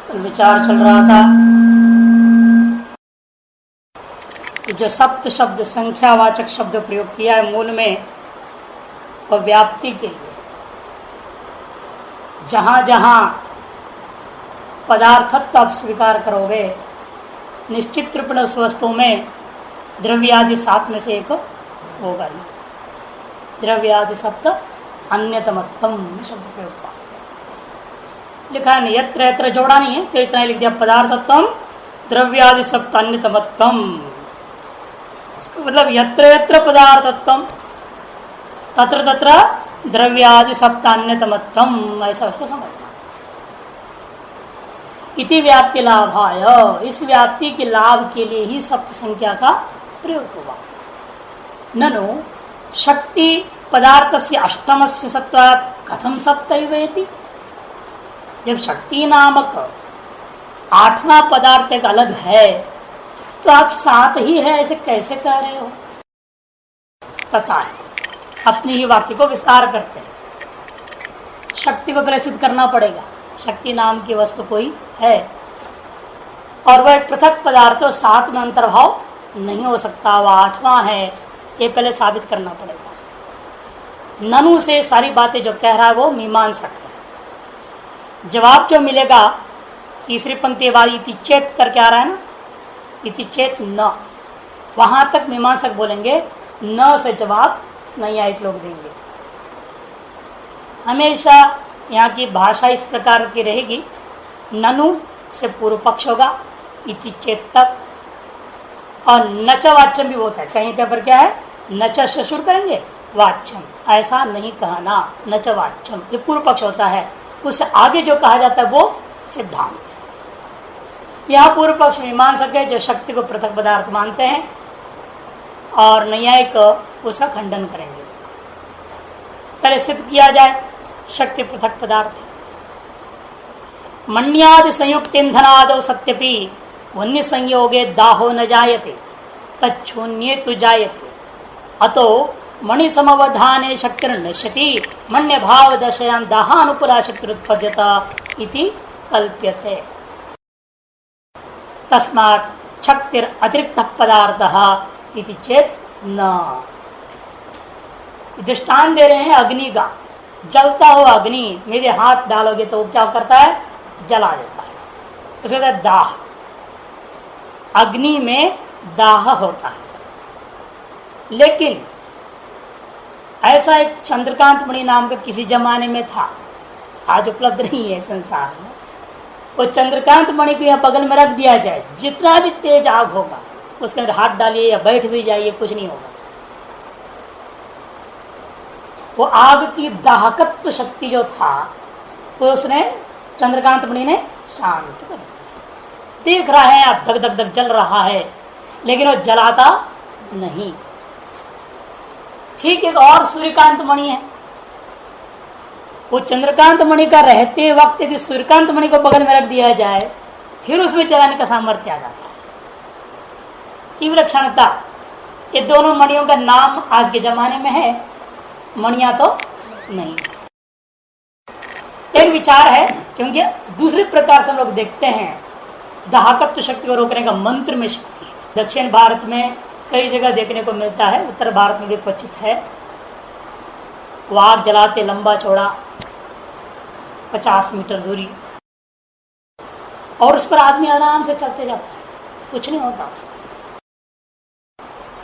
विचार चल रहा था कि जो सप्त शब्द संख्यावाचक शब्द प्रयोग किया है मूल में वह व्याप्ति के लिए, जहाँ जहाँ पदार्थत्व आप स्वीकार करोगे निश्चित रूप में उस वस्तु में द्रव्यादि सात में से एक होगा ही। द्रव्यादि सप्त अन्यतमत्वम शब्द प्रयोग का लिखा है, यत्र यत्र जोड़ा नहीं है तो इतना ही लिख दिया, पदार्थत्वम द्रव्यादि सप्त अन्यतमत्वम। इसका मतलब यत्र यत्र पदार्थत्वम तत्र तत्र द्रव्यादि सप्त अन्यतमत्वम, ऐसा उसको समझना। इति व्याप्ति लाभाय, इस व्याप्ति के लाभ के लिए ही सप्त संख्या का प्रयोग हुआ। ननु शक्ति पदार्थस्य अष्टमस्य सत्वात् कथम सप्तैवेति, जब शक्ति नामक आठवां पदार्थ एक अलग है तो आप सात ही है ऐसे कैसे कह रहे हो? तथा है, अपनी ही वाक्य को विस्तार करते हैं। शक्ति को प्रसिद्ध करना पड़ेगा, शक्ति नाम की वस्तु कोई है और वह एक पृथक पदार्थ और सात में अंतर्भाव नहीं हो सकता, वह आठवां है, ये पहले साबित करना पड़ेगा। ननु से सारी बातें जो कह रहा है वो मीमांसक है। जवाब जो मिलेगा तीसरी पंक्ति बाद इति चेत करके आ रहा है ना, इति चेत न, वहां तक मीमांसक बोलेंगे, न से जवाब नैयायिक लोग देंगे। हमेशा यहाँ की भाषा इस प्रकार की रहेगी, ननु से पूर्व पक्ष होगा इति चेत तक, और नच वाच्यम भी होता है। कहीं पर क्या है, नच ससुर करेंगे वाच्यम, ऐसा नहीं कहना, नच वाच्यम ये पूर्व पक्ष होता है। उससे आगे जो कहा जाता है वो सिद्धांत है। यह पूर्व पक्ष मीमांसक है जो शक्ति को पृथक पदार्थ मानते हैं और न्यायिक उसका खंडन करेंगे। पहले सिद्ध किया जाए शक्ति पृथक पदार्थ। मण्यादि संयुक्त ईंधनादो सत्यपि वन्य संयोगे दाहो न जायते तच्छून्ये तु जायते अतो मणि समवधाने शक्तिर नश्यति मन्य भाव दशयां दाहानुकूला शक्ति उत्पद्यता इति कल्प्यते। तस्मात् शक्तिर अतिरिक्त पदार्थः इति चेत न। दृष्टांत दे रहे हैं अग्नि का। जलता हुआ अग्नि मेरे हाथ डालोगे तो क्या करता है, जला देता है, उसे कहता है दाह। अग्नि में दाह होता है। लेकिन ऐसा एक चंद्रकांत मणि नाम का किसी जमाने में था, आज उपलब्ध नहीं है संसार में। वो चंद्रकांत मणि को यहाँ बगल में रख दिया जाए, जितना भी तेज आग होगा उसके अंदर हाथ डालिए या बैठ भी जाइए, कुछ नहीं होगा। वो आग की दाहकत्व शक्ति जो था वो उसने चंद्रकांत मणि ने शांत कर दिया। देख रहा है आप धक धक धक जल रहा है, लेकिन वो जलाता नहीं। ठीक एक और सूर्यकांत मणि है, वो चंद्रकांत मणि का रहते वक्त यदि सूर्यकांत मणि को बगल में रख दिया जाए फिर उसमें जलाने का सामर्थ्य आ जाता है। विलक्षणता, ये दोनों मणियों का नाम आज के जमाने में है, मणियां तो नहीं। एक विचार है, क्योंकि दूसरे प्रकार से हम लोग देखते हैं दाहकत्व शक्ति को रोकने का मंत्र में शक्ति है। दक्षिण भारत में कई जगह देखने को मिलता है, उत्तर भारत में भी क्वचित है। वो आग जलाते लंबा चौड़ा 50 मीटर दूरी, और उस पर आदमी आराम से चलते जाता है, कुछ नहीं होता उसको,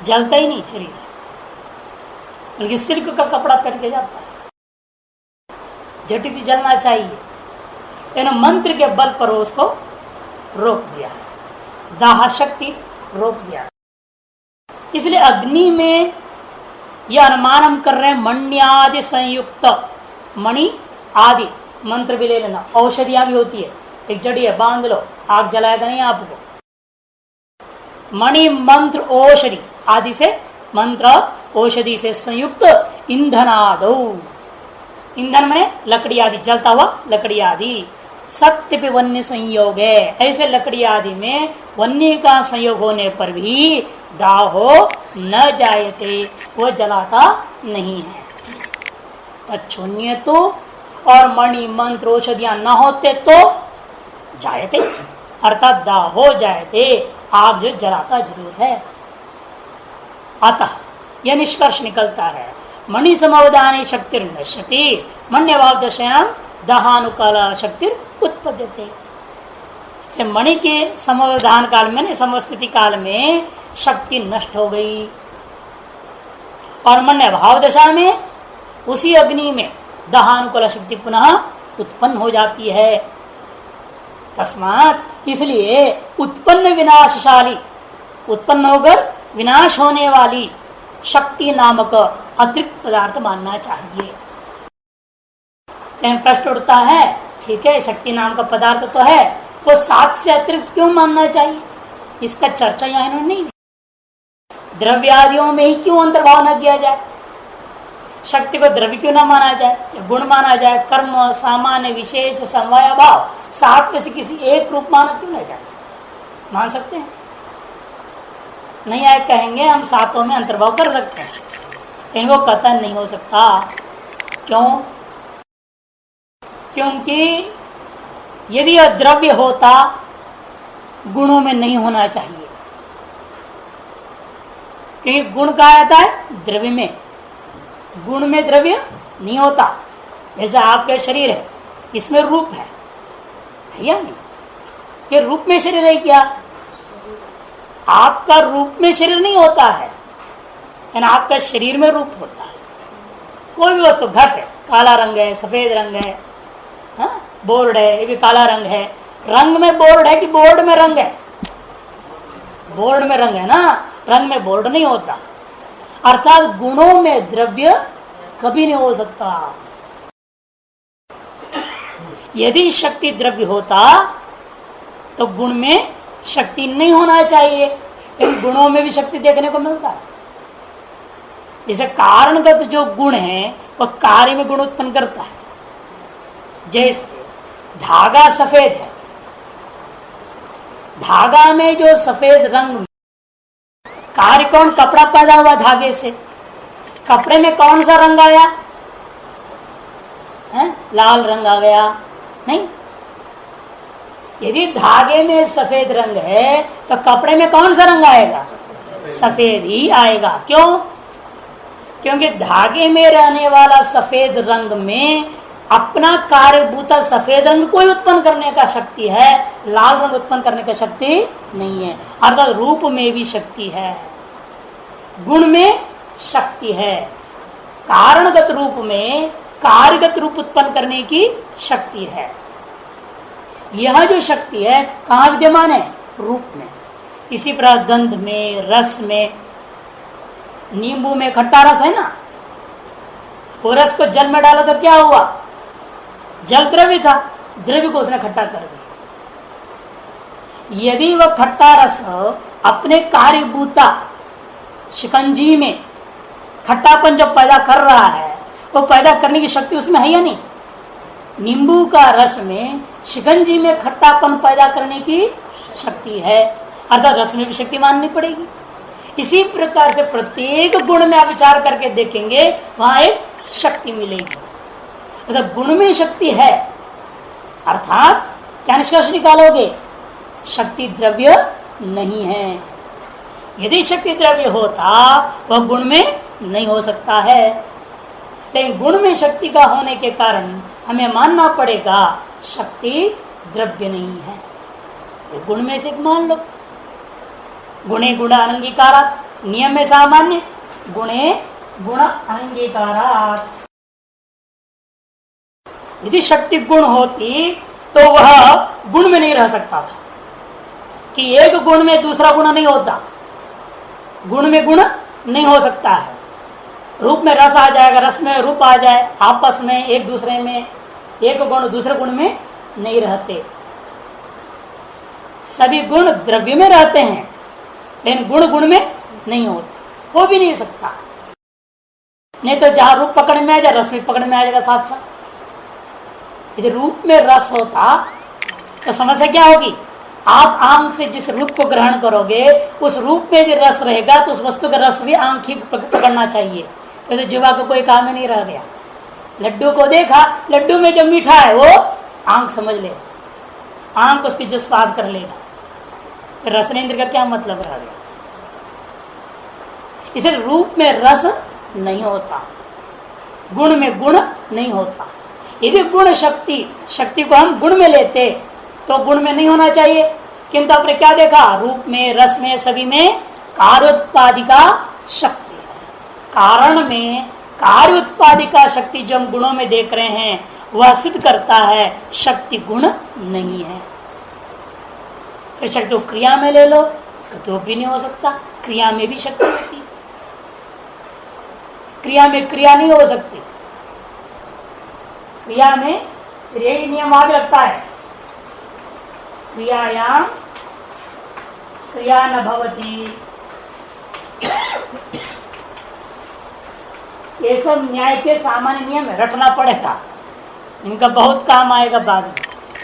जलता ही नहीं शरीर, बल्कि सिल्क का कपड़ा पहन के जाता है। झटिति जलना चाहिए, लेकिन मंत्र के बल पर उसको रोक दिया है, दाह शक्ति रोक दिया। इसलिए अग्नि में यह अनुमान हम कर रहे हैं मण्यादि संयुक्त, मणि आदि मंत्र भी ले लेना। औषधियां भी होती है, एक जड़ी है बांध लो, आग जलाएगा नहीं आपको। मणि मंत्र औषधि आदि से, मंत्र औषधि से संयुक्त ईंधनादो, ईंधन में लकड़ी आदि, जलता हुआ लकड़ी आदि। सत्य पे वन्य संयोग है, ऐसे लकड़ी आदि में वन्य का संयोग होने पर भी दाहो न जायते, वो जलाता नहीं है। तच्छून्य तो, और मणि मंत्र औषधियां न होते तो जायते, अर्थात दाहो जायते, आग जो जलाता जरूर है। अतः यह निष्कर्ष निकलता है मणि समवधानी शक्ति नश्यति, मन्यभाव दशायाम दहानुकाल शक्ति उत्पद्यते। से मणि के समवधान काल में, समवस्थिति काल में शक्ति नष्ट हो गई और मन्य भाव दशा में उसी अग्नि में दहानुकूल शक्ति पुनः उत्पन्न हो जाती है। तस्मात् इसलिए उत्पन्न विनाशशाली, उत्पन्न होकर विनाश होने वाली शक्ति नामक अतिरिक्त पदार्थ मानना चाहिए। लेकिन प्रश्न उठता है, ठीक है शक्ति नाम का पदार्थ तो है, वो सात से अतिरिक्त क्यों मानना चाहिए? इसका चर्चा यहाँ इन्होंने नहीं, द्रव्यादियों में ही क्यों अंतर्भाव न किया जाए? शक्ति को द्रव्य क्यों न माना जाए, गुण माना जाए? कर्म, सामान्य, विशेष, समवाय, भाव, सात में से किसी एक रूप माना क्यों न जाए? मान सकते हैं? नहीं आए कहेंगे हम सातों में अंतर्भाव कर सकते हैं, लेकिन वो कथन नहीं हो सकता। क्यों? क्योंकि यदि यह द्रव्य होता गुणों में नहीं होना चाहिए, क्योंकि गुण कहा जाता है द्रव्य में, गुण में द्रव्य नहीं होता। जैसे आपका शरीर है, इसमें रूप है या नहीं? कि रूप में शरीर है क्या? आपका रूप में शरीर नहीं होता है, यानी आपका शरीर में रूप होता है। कोई भी वस्तु, घट है काला रंग है, सफेद रंग है, हाँ? बोर्ड है ये भी काला रंग है, रंग में बोर्ड है कि बोर्ड में रंग है? बोर्ड में रंग है ना, रंग में बोर्ड नहीं होता। अर्थात गुणों में द्रव्य कभी नहीं हो सकता। यदि शक्ति द्रव्य होता तो गुण में शक्ति नहीं होना चाहिए, लेकिन गुणों में भी शक्ति देखने को मिलता है। जैसे कारणगत जो गुण है वह कार्य में गुण उत्पन्न करता है। जैसे धागा सफेद है, धागा में जो सफेद रंग, कार्य कौन? कपड़ा पैदा हुआ धागे से, कपड़े में कौन सा रंग आया है? लाल रंग आ गया नहीं? यदि धागे में सफेद रंग है तो कपड़े में कौन सा रंग आएगा? सफेद ही आएगा। क्यों? क्योंकि धागे में रहने वाला सफेद रंग में अपना कार्यभूता सफेद रंग कोई उत्पन्न करने का शक्ति है, लाल रंग उत्पन्न करने का शक्ति नहीं है। अर्थात रूप में भी शक्ति है, गुण में शक्ति है, कारणगत रूप में कार्यगत रूप उत्पन्न करने की शक्ति है। यह जो शक्ति है कहाँ विद्यमान है? रूप में। इसी प्रकार गंध में, रस में, नींबू में खट्टा रस है ना, वो रस को जल में डाला तो क्या हुआ? जल द्रव्य था, द्रव्य को उसने खट्टा कर दिया। यदि वह खट्टा रस अपने कार्यभूता शिकंजी में खट्टापन जब पैदा कर रहा है, वो पैदा करने की शक्ति उसमें है या नहीं? नींबू का रस में शिकंजी में खट्टापन पैदा करने की शक्ति है, अर्थात रस में भी शक्ति माननी पड़ेगी। इसी प्रकार से प्रत्येक गुण में आप विचार करके देखेंगे वहां एक शक्ति मिलेगी। अर्थात गुण में शक्ति है, अर्थात क्या निष्कर्ष निकालोगे? शक्ति द्रव्य नहीं है। यदि शक्ति द्रव्य होता वह गुण में नहीं हो सकता है, लेकिन गुण में शक्ति का होने के कारण हमें मानना पड़ेगा शक्ति द्रव्य नहीं है। तो गुण में से मान लो, गुणे गुण अनंगीकारात्, नियम में सामान्य, गुणे गुण अनंगीकारात्। यदि शक्ति गुण होती तो वह गुण में नहीं रह सकता था, कि एक गुण में दूसरा गुण नहीं होता, गुण में गुण नहीं हो सकता है। रूप में रस आ जाएगा, रस में रूप आ जाए, आपस में एक दूसरे में, एक गुण दूसरे गुण में नहीं रहते। सभी गुण द्रव्य में रहते हैं, लेकिन गुण गुण में नहीं होते, हो भी नहीं सकता। नहीं तो जहां रूप पकड़ में आ जाए रस भी पकड़ में आ जाएगा साथ साथ। यदि रूप में रस होता तो समस्या क्या होगी? आप आंख से जिस रूप को ग्रहण करोगे उस रूप में यदि रस रहेगा तो उस वस्तु का रस भी आंख ही पकड़ना चाहिए। तो जीवा का कोई काम ही नहीं रह गया। लड्डू को देखा, लड्डू में जो मीठा है वो आंख समझ ले, आंख उसकी जो स्वाद कर लेगा, फिर रसनेन्द्र का क्या मतलब रह गया? इसे रूप में रस नहीं होता, गुण में गुण नहीं होता। यदि गुण शक्ति को हम गुण में लेते तो गुण में नहीं होना चाहिए, किंतु आपने क्या देखा? रूप में, रस में, सभी में कार्योत्पादिका शक्ति है। कारण में कार्योत्पादिका शक्ति जो हम गुणों में देख रहे हैं वह सिद्ध करता है शक्ति गुण नहीं है। फिर शक्ति को क्रिया में ले लो तो भी नहीं हो सकता, क्रिया में भी शक्ति होती है, क्रिया में क्रिया नहीं हो सकती। क्रिया में यही नियम आगे लगता है, क्रियायाम क्रिया न भवती। ये सब न्याय के सामान्य नियम है, रटना पड़ेगा, इनका बहुत काम आएगा बाद में,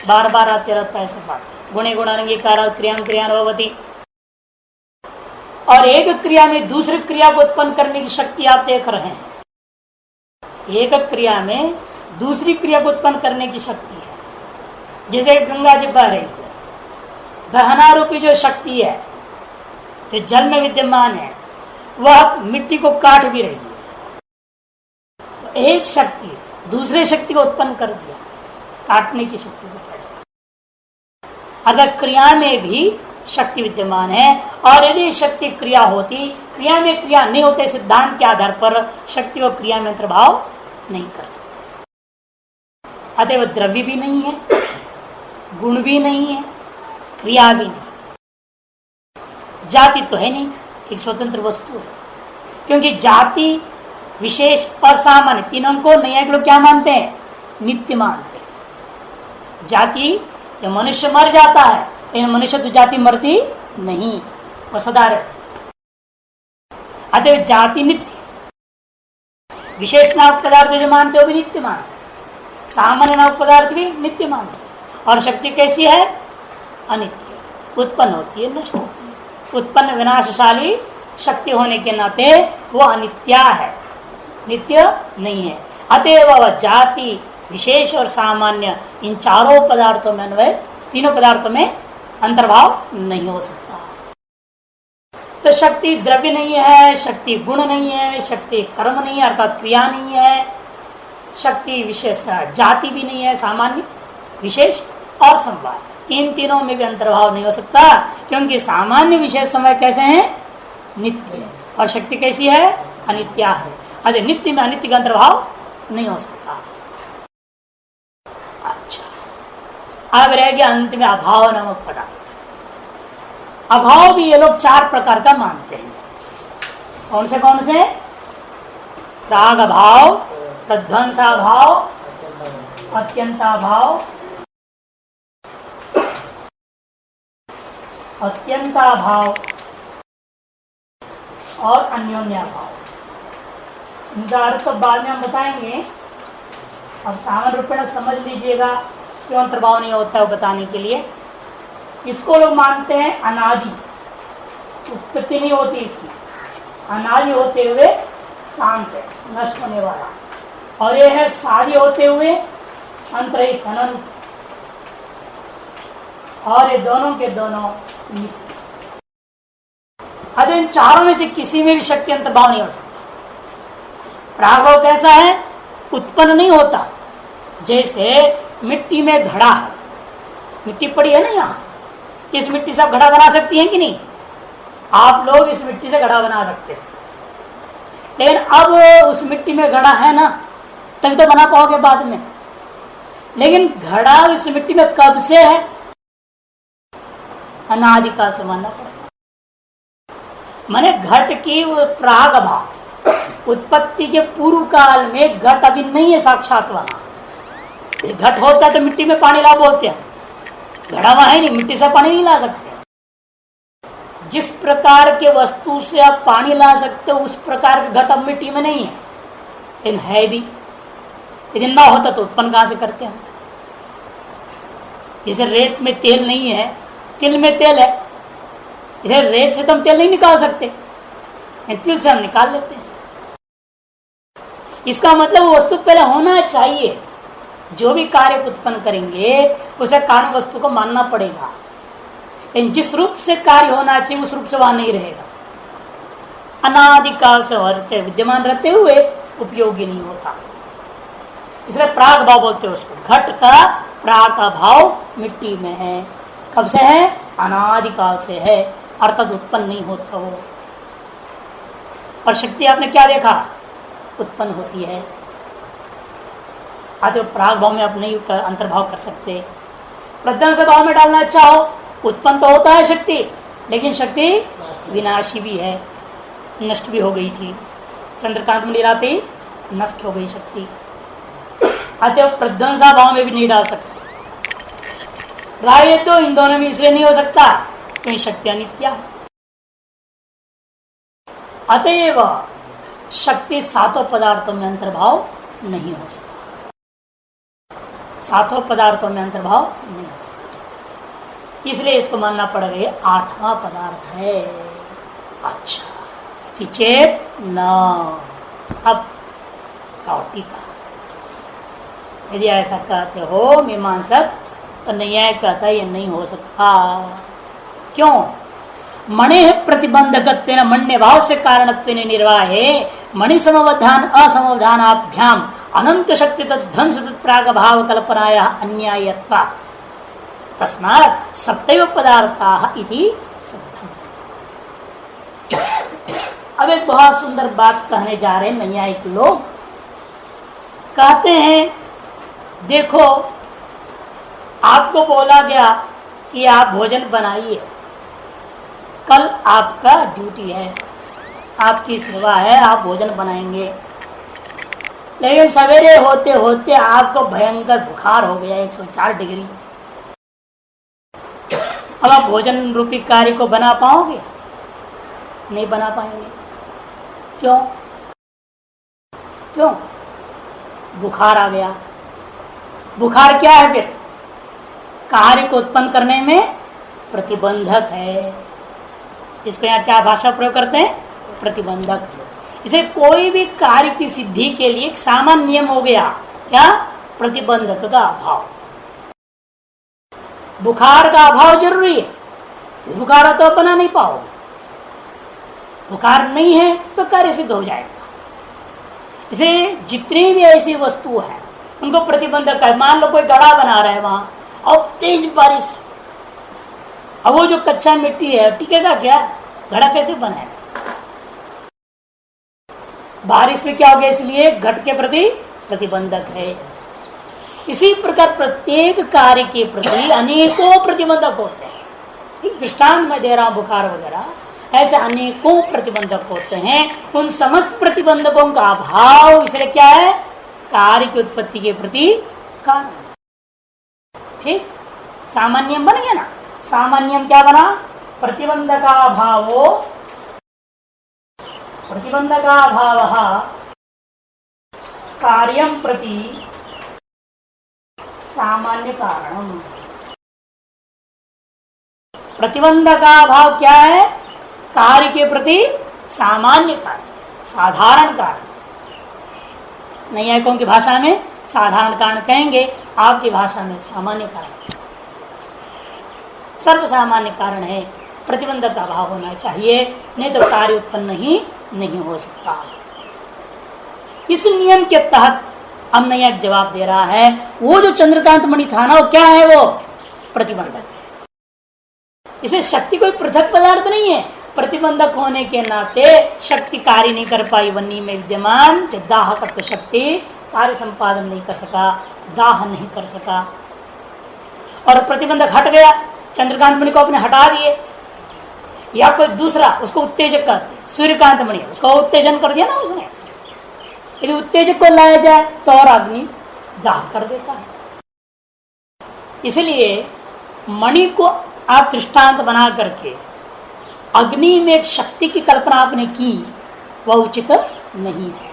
बार बार आते रहता है सब बात। गुणे गुणांगीकार क्रिया क्रिया न भवती। और एक क्रिया में दूसरी क्रिया को उत्पन्न करने की शक्ति आप देख रहे हैं। एक क्रिया में दूसरी क्रिया को उत्पन्न करने की शक्ति है। जैसे गंगा जी बह रही है, दहना रूपी जो शक्ति है जो जल में विद्यमान है वह मिट्टी को काट भी रही है। एक शक्ति दूसरे शक्ति को उत्पन्न कर दिया, काटने की शक्ति को पैदा। अर्थात क्रिया में भी शक्ति विद्यमान है, और यदि शक्ति क्रिया होती, क्रिया में क्रिया नहीं होते सिद्धांत के आधार पर शक्ति को क्रिया में अंतर्भाव नहीं कर सकते। अतएव द्रव्य भी नहीं है, गुण भी नहीं है, क्रिया भी नहीं, जाति तो है नहीं, एक स्वतंत्र वस्तु है। क्योंकि जाति, विशेष और सामान्य तीनों को नैयायिक लोग क्या मानते हैं? नित्य मानते हैं। जाति, जब मनुष्य मर जाता है, लेकिन मनुष्य तो जाति मरती नहीं, वह सदा रहती। अतः जाति नित्य, विशेष नामक पदार्थ जो मानते हो भी नित्य मानते, सामान्य नामक पदार्थ भी नित्य मानते। और शक्ति कैसी है? अनित्य, उत्पन्न होती है, नष्ट होती है। उत्पन्न विनाशशाली शक्ति होने के नाते वो अनित्या है, नित्य नहीं है। अतएव वह जाति, विशेष और सामान्य इन चारों पदार्थों में अन्वय, तीनों पदार्थों में अंतर्भाव नहीं हो सकता। तो शक्ति द्रव्य नहीं है, शक्ति गुण नहीं है, शक्ति कर्म नहीं है अर्थात क्रिया नहीं है, शक्ति विशेष जाति भी नहीं है, सामान्य, विशेष और समवाय, इन तीनों में भी अंतर्भाव नहीं हो सकता। क्योंकि सामान्य विशेष समय कैसे हैं? नित्य है, और शक्ति कैसी है? अनित्या है। अरे नित्य में अनित्य का अंतर्भाव नहीं हो सकता। अच्छा, अब रह गया अंत में अभाव नामक पदार्थ। अभाव भी ये लोग चार प्रकार का मानते हैं। कौन से? प्राग अभाव, प्रध्वंसाभाव, अत्यंताभाव, और अन्योन्याभाव। इनका अर्थ तो बाद में हम बताएंगे, अब सामान्य रूप में समझ लीजिएगा क्यों अंतर्भाव नहीं होता है बताने के लिए। इसको लोग मानते हैं अनादि, उत्पत्ति नहीं होती इसकी, अनादि होते हुए शांत है, नष्ट होने वाला। और ये है सादी होते हुए अंतरहित, अनंत, और ये दोनों के दोनों नित्य। इन चारों में से किसी में भी शक्ति अंतर्भाव नहीं हो सकता। प्रागभाव कैसा है? उत्पन्न नहीं होता। जैसे मिट्टी में घड़ा है, मिट्टी पड़ी है ना यहाँ, इस मिट्टी से आप घड़ा बना सकती हैं कि नहीं? आप लोग इस मिट्टी से घड़ा बना सकते हैं, लेकिन अब उस मिट्टी में घड़ा है ना, तभी तो बना पाओगे बाद में। लेकिन घड़ा उस मिट्टी में कब से है? अनादिकाल से मानना पड़ेगा। माने घट की प्राग भाव, उत्पत्ति के पूर्व काल में घट अभी नहीं है साक्षात वहां। घट होता है तो मिट्टी में पानी ला बोलते हैं, घड़ा वहां है नहीं, मिट्टी से पानी नहीं ला सकते। जिस प्रकार के वस्तु से आप पानी ला सकते हो उस प्रकार का घट अब मिट्टी में नहीं है, लेकिन है भी। यदि ना होता तो उत्पन्न कहां से करते हैं? जैसे रेत में तेल नहीं है, तिल में तेल है। जैसे रेत से तो हम तेल नहीं निकाल सकते, तिल से हम निकाल लेते हैं। इसका मतलब वो वस्तु पहले होना चाहिए, जो भी कार्य उत्पन्न करेंगे उसे कारण वस्तु को मानना पड़ेगा, लेकिन जिस रूप से कार्य होना चाहिए उस रूप से वहां नहीं रहेगा। अनादिकाल से विद्यमान रहते हुए उपयोगी नहीं होता, इसलिए प्राग भाव बोलते हैं उसको। घट का प्राग का भाव मिट्टी में है, कब से है? अनादिकाल से है, अर्थात उत्पन्न नहीं होता वो। और शक्ति आपने क्या देखा? उत्पन्न होती है। आज प्राग भाव में आप नहीं अंतर्भाव कर सकते, प्रध्वंस भाव में डालना चाहो उत्पन्न तो होता है शक्ति, लेकिन शक्ति विनाशी भी है, नष्ट भी हो गई थी। चंद्रकांत में लीलाते नष्ट हो गई शक्ति। अतः प्रध्वंसा भाव में भी नहीं डाल सकते। राय तो इन दोनों में इसलिए नहीं हो सकता क्योंकि शक्ति अनित्य है। अतएव शक्ति सातों पदार्थों में अंतर्भाव नहीं हो सका, सातों पदार्थों में अंतर्भाव नहीं हो सका, इसलिए इसको मानना पड़ेगा ये आठवां पदार्थ है। अच्छा चेत न। अब टीका, यदि ऐसा कहते हो मीमांसक तो न्याय कहता है ये नहीं हो सकता। क्यों? मणि प्रतिबंधकत्वेन मण्य भाव से कारणत्वेन निर्वाहे मणि समवधान असमवधानाभ्याम अनंत शक्ति तद्ध्वंस तत्प्राग भाव कल्पनाया अन्यायत्वात् तस्मात् सप्तैव पदार्थाः इति सिद्धम्। अब एक बहुत सुंदर बात कहने जा रहे हैं नैयायिक लोग। कहते हैं देखो आपको बोला गया कि आप भोजन बनाइए, कल आपका ड्यूटी है, आपकी सेवा है, आप भोजन बनाएंगे, लेकिन सवेरे होते होते आपको भयंकर बुखार हो गया 104 डिग्री। अब आप भोजन रूपी कार्य को बना पाओगे? नहीं बना पाएंगे। क्यों? क्यों? बुखार आ गया। बुखार क्या है? फिर कार्य को उत्पन्न करने में प्रतिबंधक है। इसको यहाँ क्या भाषा प्रयोग करते हैं? प्रतिबंधक। इसे कोई भी कार्य की सिद्धि के लिए एक सामान्य नियम हो गया, क्या? प्रतिबंधक का अभाव। बुखार का अभाव जरूरी है, बुखार हो तो बना नहीं पाओगे, बुखार नहीं है तो कार्य सिद्ध हो जाएगा। इसे जितनी भी ऐसी वस्तु है उनको प्रतिबंधक है। मान लो कोई गड़ा बना रहा है वहां, अब तेज बारिश, अब वो जो कच्चा मिट्टी है टिकेगा क्या? घड़ा कैसे बनाएगा? बारिश में क्या हो गया? इसलिए घट के प्रति प्रतिबंधक है। इसी प्रकार प्रत्येक कार्य के प्रति अनेकों प्रतिबंधक होते हैं। दृष्टांत में दे रहा हूं बुखार वगैरह, ऐसे अनेकों प्रतिबंधक होते हैं। उन समस्त प्रतिबंधकों का अभाव इसलिए क्या है? कार्य की उत्पत्ति के प्रति कारण। ठीक, सामान्य बन गया ना। सामान्य क्या बना? प्रतिबंधकाभावो प्रतिबंधकाभावः कार्यं प्रति सामान्य कारणम। प्रतिबंधकाभाव क्या है? कार्य के प्रति सामान्य कारण, साधारण कारण। नैयायिकों की भाषा में साधारण कारण कहेंगे, आपकी भाषा में सामान्य कारण। सर्वसामान्य कारण है, प्रतिबंधक का अभाव होना चाहिए, नहीं तो कार्य उत्पन्न ही नहीं हो सकता। इस नियम के तहत अब नैयायिक जवाब दे रहा है, वो जो चंद्रकांत मणि था ना, वो क्या है? वो प्रतिबंधक है। इसे शक्ति कोई पृथक पदार्थ नहीं है। प्रतिबंधक होने के नाते शक्ति कार्य नहीं कर पाई वन्नी में विद्यमान, जो दाह तत्व शक्ति कार्य संपादन नहीं कर सका, दाह नहीं कर सका, और प्रतिबंधक हट गया। चंद्रकांत मणि को अपने हटा दिए, या कोई दूसरा उसको उत्तेजक कहते हैं, सूर्यकांत मणि, उसको उत्तेजन कर दिया ना उसने। यदि उत्तेजक को लाया जाए तो और अग्नि दाह कर देता है। इसलिए मणि को आप दृष्टांत बना करके अग्नि में एक शक्ति की कल्पना आपने की, वह उचित नहीं है।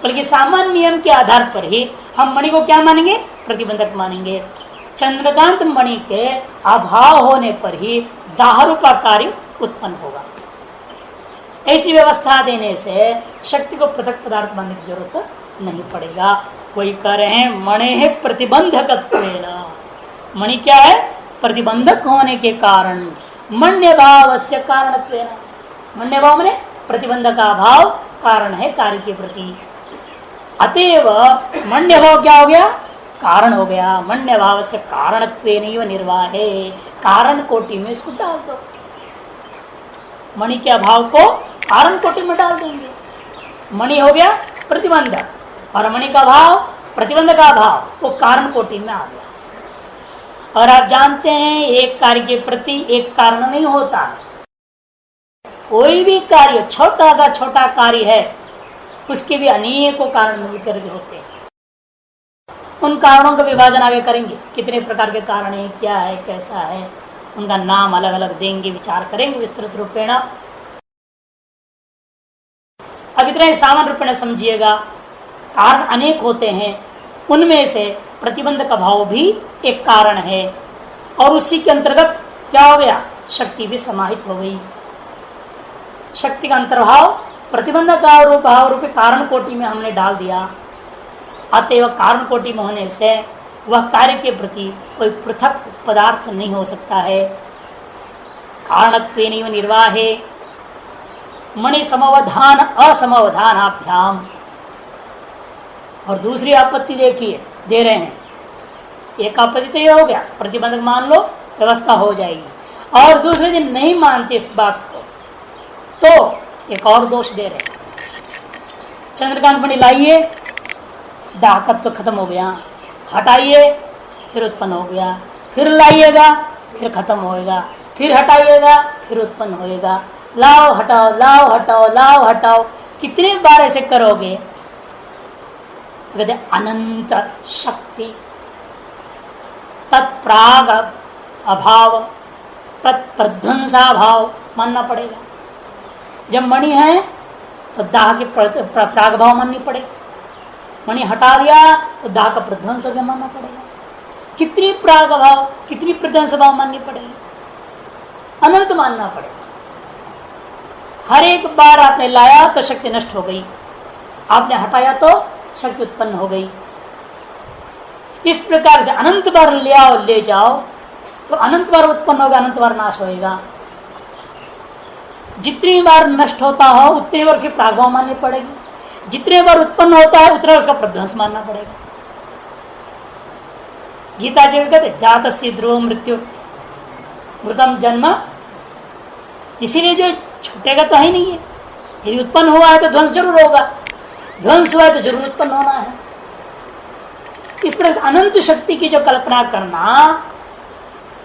बल्कि सामान्य नियम के आधार पर ही हम मणि को क्या मानेंगे? प्रतिबंधक मानेंगे। चंद्रकांत मणि के अभाव होने पर ही दाहरूपा कार्य उत्पन्न होगा। ऐसी व्यवस्था देने से शक्ति को पृथक पदार्थ मानने की जरूरत नहीं पड़ेगा। वही कह रहे हैं मणि है प्रतिबंधकत्वेन। मणि क्या है? प्रतिबंधक होने के कारण। मण्य भाव से कारणत्वेन, मण्य भाव में प्रतिबंधक का भाव कारण है कार्य के प्रति। अतएव मण्य भाव क्या हो गया? कारण हो गया। मण्य भाव से कारणत्वेन निर्वाह है, कारण कोटि में इसको डाल दो। मणि के अभाव को कारण कोटि में डाल देंगे। मणि हो गया प्रतिबंधक और मणि का भाव प्रतिबंधक का भाव वो कारण कोटि में आ गया। और आप जानते हैं एक कार्य के प्रति एक कारण नहीं होता है। कोई भी कार्य छोटा सा छोटा कार्य है उसके भी अनेकों कारण मिलकर होते हैं। उन कारणों का विभाजन आगे करेंगे, कितने प्रकार के कारण है, क्या है, कैसा है, उनका नाम अलग अलग देंगे, विचार करेंगे विस्तृत रूपेण। अब इतने सामान्य रूपेण समझिएगा, कारण अनेक होते हैं, उनमें से प्रतिबंध का भाव भी एक कारण है। और उसी के अंतर्गत क्या हो गया? शक्ति भी समाहित हो गई। शक्ति का अंतर्भाव प्रतिबंध का रूप भाव रूपी कारण कोटि में हमने डाल दिया। अतएव कारण कोटि में होने से वह कार्य के प्रति कोई पृथक पदार्थ नहीं हो सकता है। कारणत्वेन निर्वाहे मणि समवधान असमवधानाभ्याम। और दूसरी आपत्ति देखिए दे रहे हैं। एक आपत्ति तो यह हो गया, प्रतिबंधक मान लो व्यवस्था हो जाएगी। और दूसरे दिन नहीं मानते इस बात को तो एक और दोष दे रहे हैं। चंद्रकांत मणि लाइए, दाहकत्व खत्म हो गया, हटाइए फिर उत्पन्न हो गया, फिर लाइएगा फिर खत्म होएगा, फिर हटाइएगा फिर उत्पन्न होएगा, लाओ हटाओ लाओ हटाओ लाओ हटाओ, कितने बार ऐसे करोगे? तो कहते अनंत शक्ति तत्प्राग अभाव तत्प्रध्वंसा भाव मानना पड़ेगा। जब मणि है तो दाह के प्राग भाव माननी पड़ेगी। मणि हटा दिया तो दाह का प्रध्वंस हो गया मानना पड़ेगा। कितनी प्राग भाव कितनी प्रध्वंस भाव माननी पड़ेगी? अनंत मानना पड़ेगा। हर एक बार आपने लाया तो शक्ति नष्ट हो गई, आपने हटाया तो शक्ति उत्पन्न हो गई। इस प्रकार से अनंत बार ले आओ ले जाओ तो अनंत बार उत्पन्न होगा, अनंत बार नाश होएगा। जितनी बार नष्ट होता हो उतनी बार उसकी प्रागभाव माननी पड़ेगी, जितने बार उत्पन्न होता है उतने उसका प्रध्वंस मानना पड़ेगा। गीता जी कहते जातस्य ध्रुव मृत्यु मृतम जन्म, इसीलिए जो छूटेगा तो है ही नहीं है। यदि उत्पन्न हुआ है तो ध्वंस जरूर होगा, ध्वंस हुआ है तो जरूर उत्पन्न होना है। इस तरह अनंत शक्ति की जो कल्पना करना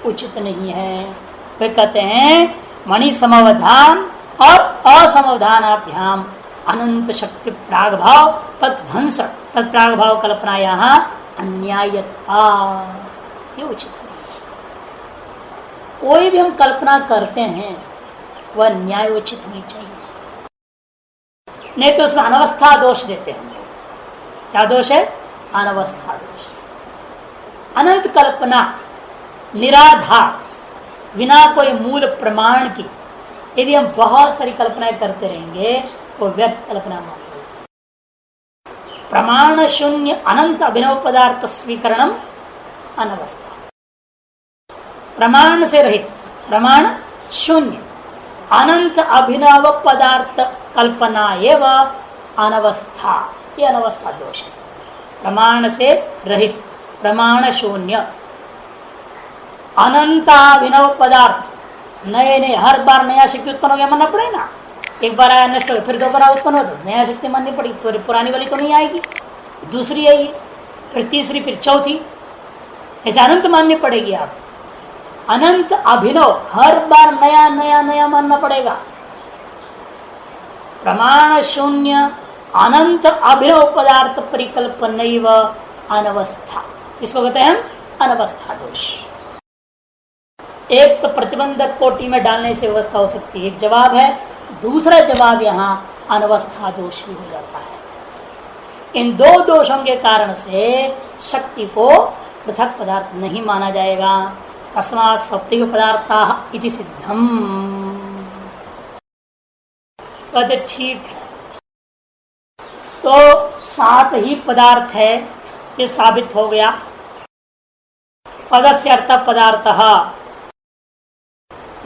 उचित नहीं है। वे कहते हैं मणि समवधान और असमवधानाभ्याम अनंत शक्ति प्रागभाव तत्ध्वंस तत्प्रागभाव कल्पना यहाँ अन्यायता, ये उचित नहीं है। कोई भी हम कल्पना करते हैं वह न्याय उचित होनी चाहिए, नहीं तो उसमें अनवस्था दोष देते हैं। क्या दोष है? अनवस्था दोष। अनंत कल्पना निराधार बिना कोई मूल प्रमाण की यदि हम बहुत सारी कल्पनाएं करते रहेंगे वो व्यर्थ कल्पना मानेंगे। प्रमाण शून्य अनंत अभिनव पदार्थ स्वीकरणम अनवस्था। प्रमाण से रहित, प्रमाण शून्य अनंत अभिनव पदार्थ कल्पना एवं अनवस्था, ये अनवस्था दोष है। प्रमाण से रहित, प्रमाण शून्य अनंताभिनव पदार्थ, नए नए हर बार नया शक्ति उत्पन्न हो गया मानना पड़ेगा। एक बार आया नष्ट हो गया, फिर दोबारा उत्पन्न हो तो नया शक्ति माननी पड़ेगी। तो पुरानी वाली तो नहीं आएगी, दूसरी आएगी, फिर तीसरी, फिर चौथी, ऐसे अनंत माननी पड़ेगी। आप अनंत अभिनव हर बार नया नया नया मानना पड़ेगा। प्रमाण शून्य अनंत अभिनव पदार्थ परिकल्पन अनवस्था, इसको कहते हैं हम अनवस्था दोष। एक तो प्रतिबंधक कोटि में डालने से व्यवस्था हो सकती है, एक जवाब है। दूसरा जवाब यहाँ अनवस्था दोष भी हो जाता है। इन दो दोषों के कारण से शक्ति को पृथक पदार्थ नहीं माना जाएगा। तस्मात् सप्तैव पदार्थाः इति सिद्धम। कहते ठीक है, तो 7 ही पदार्थ है, ये साबित हो गया। पदस्य अर्थ पदार्थः,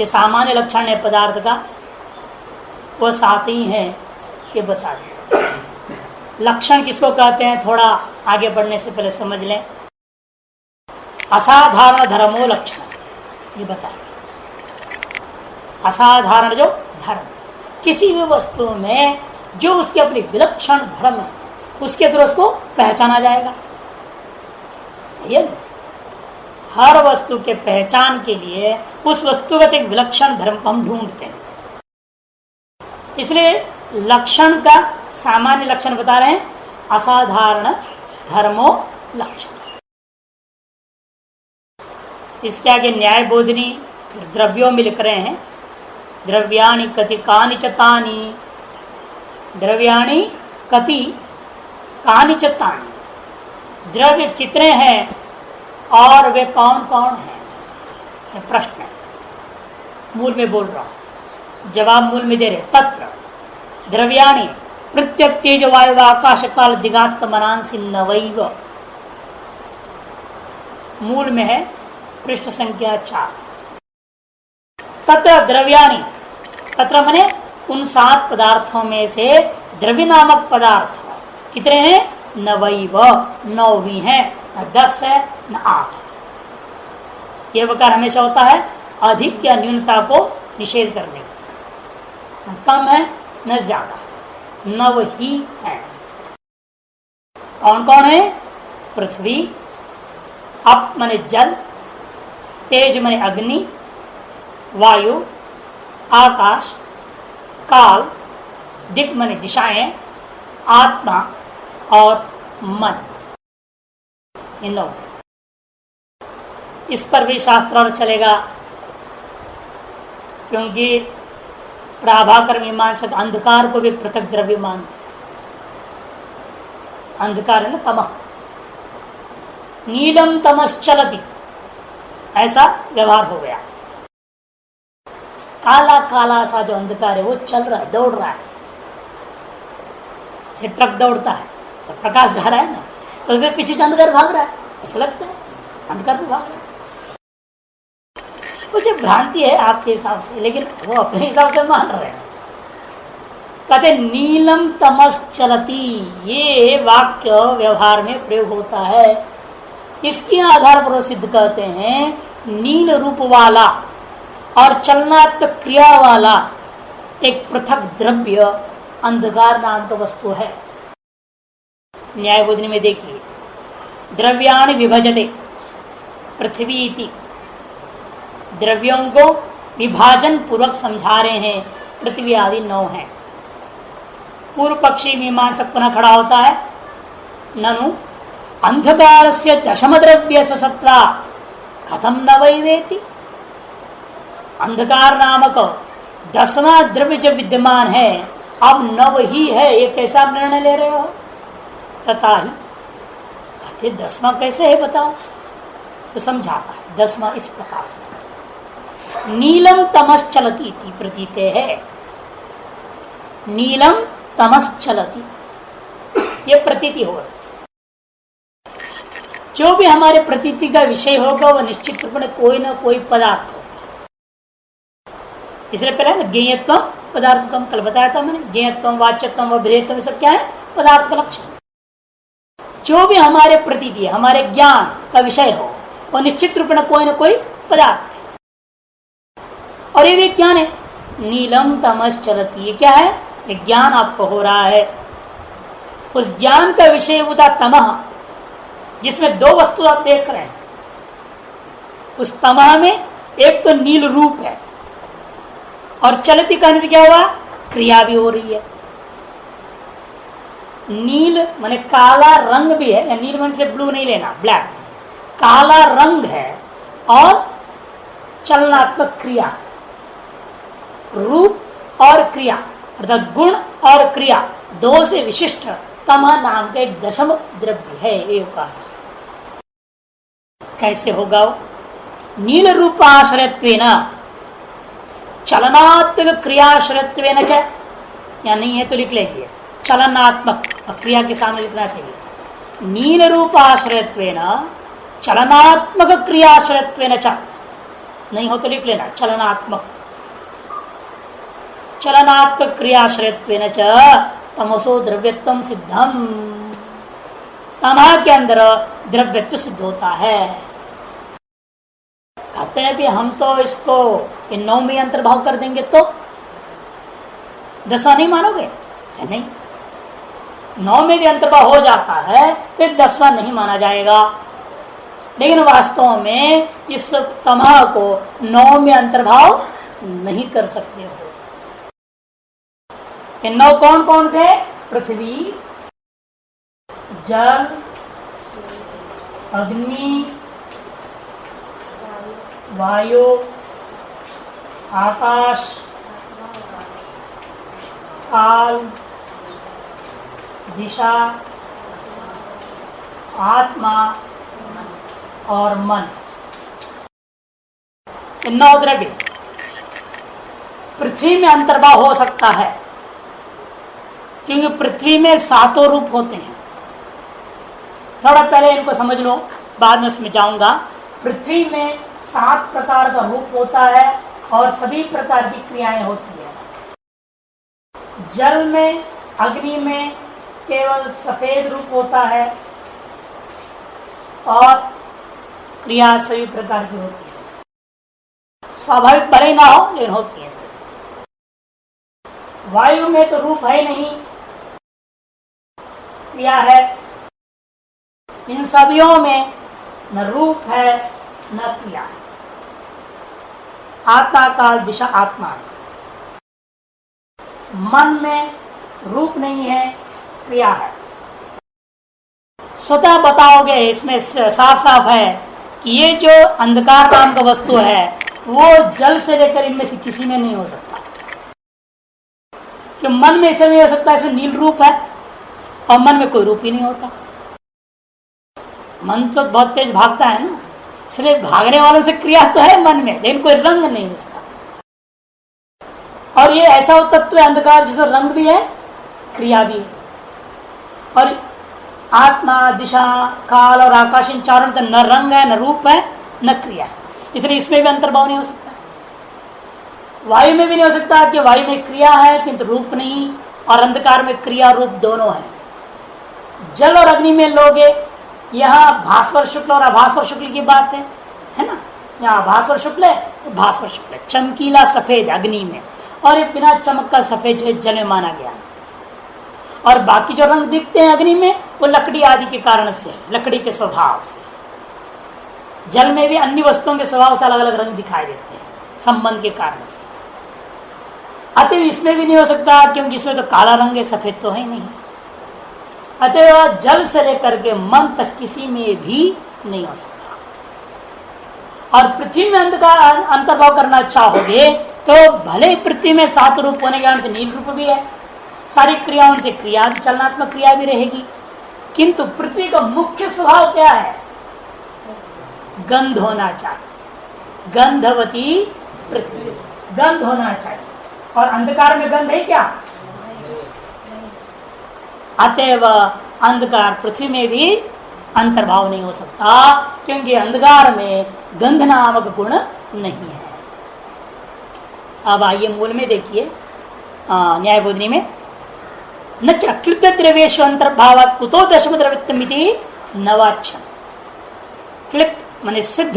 ये सामान्य लक्षण है पदार्थ का, वो साथ ही है, ये बता दिया। लक्षण किसको कहते हैं थोड़ा आगे बढ़ने से पहले समझ लें। असाधारण धर्मो लक्षण, ये बताएंगे। असाधारण जो धर्म, किसी भी वस्तु में जो उसके अपनी विलक्षण धर्म है, उसके द्वारा उसको पहचाना जाएगा। ये हर वस्तु के पहचान के लिए उस वस्तुगत एक विलक्षण धर्म को हम ढूंढते हैं। इसलिए लक्षण का सामान्य लक्षण बता रहे हैं, असाधारण धर्मो लक्षण। इसके आगे न्याय बोधनी फिर द्रव्यों में लिख रहे हैं, द्रव्याणि कति कानि च तानि, द्रव्याणि कति कानि च तानि, द्रव्य कितने हैं और वे कौन कौन हैं, ये प्रश्न है। मूल में बोल रहा हूं, जवाब मूल में दे रहे। तत्र द्रव्याणि पृथ्वी तेज वायु आकाश काल दिगात्म मनांसि नवैव, मूल में है पृष्ठ संख्या 4। तत्र द्रव्याणि, तत्र मने उन 7 पदार्थों में से द्रव्य नामक पदार्थ कितने हैं, नवैव, 9 भी हैं, न 10 है न 8 है। यह प्रकार हमेशा होता है अधिक या न्यूनता को निषेध करने का, न कम है न ज्यादा, 9 ही है। कौन कौन है, पृथ्वी, अप मने जल, तेज मने अग्नि, वायु, आकाश, काल, दिक् मने दिशाएं, आत्मा और मन, ये 9। इस पर भी शास्त्र और चलेगा, क्योंकि प्राभाकर मीमांसक अंधकार को भी पृथक द्रव्य मानते। अंधकार है ना तमः, नीलम तमश्चलति, ऐसा व्यवहार हो गया। काला काला सा जो अंधकार है वो चल रहा है, दौड़ रहा है। ट्रक दौड़ता है तो प्रकाश जा रहा है ना, तो उसके पीछे जो अंधकार भाग रहा है, ऐसा लगता है अंधकार भी भाग रहा है। कुछ भ्रांति है आपके हिसाब से, लेकिन वो अपने हिसाब से मान रहे हैं। कहते नीलम तमश्चलति, ये वाक्य व्यवहार में प्रयोग होता है। इसके आधार पर सिद्ध कहते हैं नील रूप वाला और चलनात्मक क्रिया वाला एक पृथक द्रव्य अंधकार नाम का वस्तु है। न्याय बोधनी में देखिए, द्रव्याणि विभजते पृथ्वी इति, द्रव्यों को विभाजन पूर्वक समझा रहे हैं, पृथ्वी आदि 9 हैं। पूर्व पक्षी मीमांसक पुनः खड़ा होता है, ननु अंधकारस्य दशम द्रव्य सत्वा कथम न वैवेति, अंधकार नामक 10वां द्रव्य जब विद्यमान है, अब 9 ही है, ये कैसा आप निर्णय ले रहे हो। तथा ही कहते 10वां कैसे है बताओ, तो समझाता है 10वां इस प्रकार से, नीलम तमश्चलति प्रतीते है, नीलम तमश्चलति, ये प्रतीति हो रही। जो भी हमारे प्रतीति का विषय होगा वह निश्चित रूप में कोई ना कोई पदार्थ हो। इसलिए पहले ना ज्ञेयत्व पदार्थत्व कल बताया था मैंने, ज्ञेयत्व वाच्यत्व व भेदत्व सब क्या है, पदार्थ का लक्षण। जो भी हमारे प्रतीति हमारे ज्ञान का विषय हो वह निश्चित रूप में कोई ना कोई पदार्थ है। और ये भी ज्ञान है, नीलम तमश्चलति, ये क्या है, ये ज्ञान आपको हो रहा है। उस ज्ञान का विषय होता तमह, जिसमें 2 वस्तु आप देख रहे हैं। उस तमह में एक तो नील रूप है, और चलती कहने से क्या हुआ, क्रिया भी हो रही है। नील माने काला रंग भी है, नील मन से ब्लू नहीं लेना, ब्लैक, काला रंग है और चलनात्मक क्रिया, रूप और क्रिया अर्थात गुण और क्रिया 2 से विशिष्ट तमह नाम का एक दशम द्रव्य है। ये कहा कैसे होगा, नील रूपाश्रयत्वेन चलनात्मक क्रियाश्रयत्वेन या नहीं है तो लिख लीजिए, चलनात्मक क्रिया के सामने लिखना चाहिए। नील रूपाश्रयत्वेन चलनात्मक क्रियाश्रयत्वेन च, नहीं हो तो लिख लेना चलनात्मक क्रियाश्रयत्वेन च तमसो द्रव्यत्वम सिद्धम, तमह के अंदर द्रव्यत्व सिद्ध होता है। कहते हैं भी हम तो इसको 9 में अंतर्भाव कर देंगे तो 10वां नहीं मानोगे? नहीं, 9 में भी अंतर्भाव हो जाता है तो 10वां नहीं माना जाएगा। लेकिन वास्तव में इस तमह को 9 में अंतर्भाव नहीं कर सकते हो। ये 9 कौन कौन थे? पृथ्वी, जल, अग्नि, वायु, आकाश, काल, दिशा, आत्मा और मन। 9 द्रव्य पृथ्वी में अंतर्भाव हो सकता है, क्योंकि पृथ्वी में 7 रूप होते हैं। थोड़ा पहले इनको समझ लो, बाद में समझाऊंगा। पृथ्वी में 7 प्रकार का रूप होता है और सभी प्रकार की क्रियाएं होती है। जल में, अग्नि में केवल सफेद रूप होता है और क्रिया सभी प्रकार की होती है। स्वाभाविक भले ही ना हो, लेकिन होती है। वायु में तो रूप है नहीं, क्रिया है। इन सभियों में न रूप है न क्रिया है। आत्मा, काल, दिशा, आत्मा। मन में रूप नहीं है, क्रिया है। स्वतः बताओगे, इसमें साफ साफ है कि ये जो अंधकार नाम का वस्तु है वो जल से लेकर इनमें से किसी में नहीं हो सकता। कि मन में ऐसे नहीं हो सकता, इसमें नील रूप है और मन में कोई रूप ही नहीं होता। मन तो बहुत तेज भागता है ना, इसलिए भागने वालों से क्रिया तो है मन में, लेकिन कोई रंग नहीं उसका। और ये ऐसा तत्व है अंधकार जिसमें रंग भी है, क्रिया भी है। और आत्मा, दिशा, काल और आकाश, इन चारों में न रंग है, न रूप है, न क्रिया है। इसलिए इसमें भी अंतर्भाव नहीं हो सकता। वायु में भी नहीं हो सकता कि वायु में क्रिया है किंतु रूप नहीं, और अंधकार में क्रिया रूप दोनों है। जल और अग्नि में लोगे, यहाँ भास्वर शुक्ल और अभास्वर शुक्ल की बात है ना। यहाँ भास्वर शुक्ल है तो भास्वर शुक्ल है, चमकीला सफेद अग्नि में, और ये बिना चमक का सफेद जो है जल में माना गया। और बाकी जो रंग दिखते हैं अग्नि में वो लकड़ी आदि के कारण से, लकड़ी के स्वभाव से। जल में भी अन्य वस्तुओं के स्वभाव से अलग अलग रंग दिखाई देते हैं, संबंध के कारण से। अतः इसमें भी नहीं हो सकता, क्योंकि इसमें तो काला रंग है, सफेद तो है नहीं। अतः जल से लेकर के मन तक किसी में भी नहीं हो सकता। और पृथ्वी में अंधकार अंतर्भाव करना चाहोगे तो भले ही पृथ्वी में 7 रूप होने के कारण से नील रूप भी है, सारी क्रियाओं से क्रिया चलनात्मक क्रिया भी रहेगी, किंतु पृथ्वी का मुख्य स्वभाव क्या है? गंध होना चाहिए। गंधवती पृथ्वी, गंध होना चाहिए। और अंधकार में गंध है क्या? अतएव अंधकार पृथ्वी में भी अंतर्भाव नहीं हो सकता, क्योंकि अंधकार में गंध नामक गुण नहीं है। अब आइए मूल में देखिए, न्यायबोधिनी में न क्लिप्त द्रव्येश अंतर्भाव कुतो दशम द्रव्यमिति नवाच्छ। क्लिप्त माने सिद्ध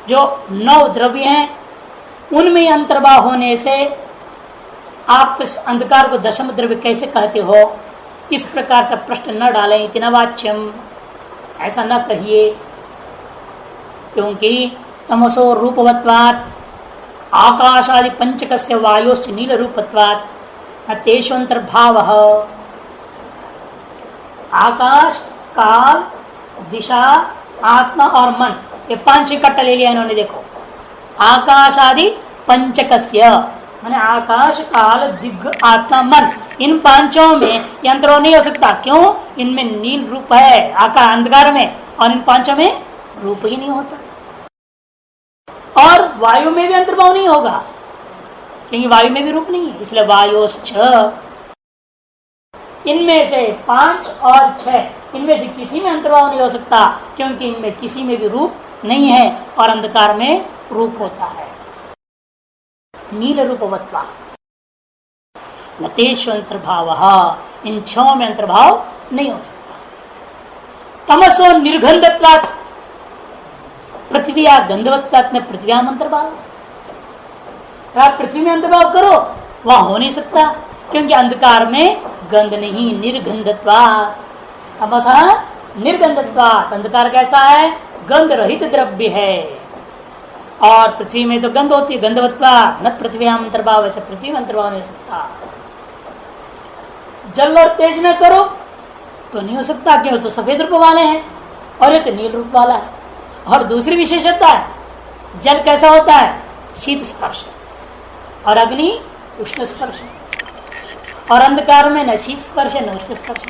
जो 9 द्रव्य हैं उनमें अंतर्भाव होने से आप इस अंधकार को दशम द्रव्य कैसे कहते हो? इस प्रकार से प्रश्न न डालें। इति नवाच्यम, ऐसा न कहिए, क्योंकि तमसो रूपवत्वात् आकाशादि पंचकस्य वायोश्च नील रूपत्वात् न तेषु अंतर्भावः। आकाश, काल, दिशा, आत्मा और मन, ये 5 इकट्ठा ले लिया इन्होंने। देखो, आकाश आदि पंचकस्य माने आकाश, काल, दिग्ग, आत्मा, मन, इन 5 में यंत्रों नहीं हो सकता। क्यों? इनमें नील रूप है आकाश अंधकार में, और इन 5 में रूप ही नहीं होता। और वायु में भी अंतर्भाव नहीं होगा, क्योंकि वायु में भी रूप नहीं है, इसलिए वायोश्च। इनमें से 5 और 6 इनमें से किसी में अंतर्भाव नहीं हो सकता, क्योंकि इनमें किसी में भी रूप नहीं है और अंधकार में रूप होता है। नील रूपवत्वा नतेषु अंतर्भाव, इन 6 में अंतर्भाव नहीं हो सकता। तमसो निर्गंधत्वात् पृथ्वी गंधवत्वात् न पृथ्व्याम अंतर्भाव। आप पृथ्वी में अंतर्भाव करो, वह हो नहीं सकता, क्योंकि अंधकार में गंध नहीं। निर्गंधत्वात्, तमसा निर्गंधत्वात्, अंधकार कैसा है? गंध रहित द्रव्य है। और पृथ्वी में तो गंध होती है, गंधवत्वात् न पृथ्व्याम अंतर्भाव, ऐसे पृथ्वी में अंतर्भाव नहीं हो सकता। जल और तेज में करो तो नहीं हो सकता, क्यों? तो सफेद रूप वाले हैं और ये तो नील रूप वाला है। और दूसरी विशेषता है, जल कैसा होता है? शीत स्पर्श, और अग्नि उष्ण स्पर्श, और अंधकार में न शीत स्पर्श है न उष्ण स्पर्श।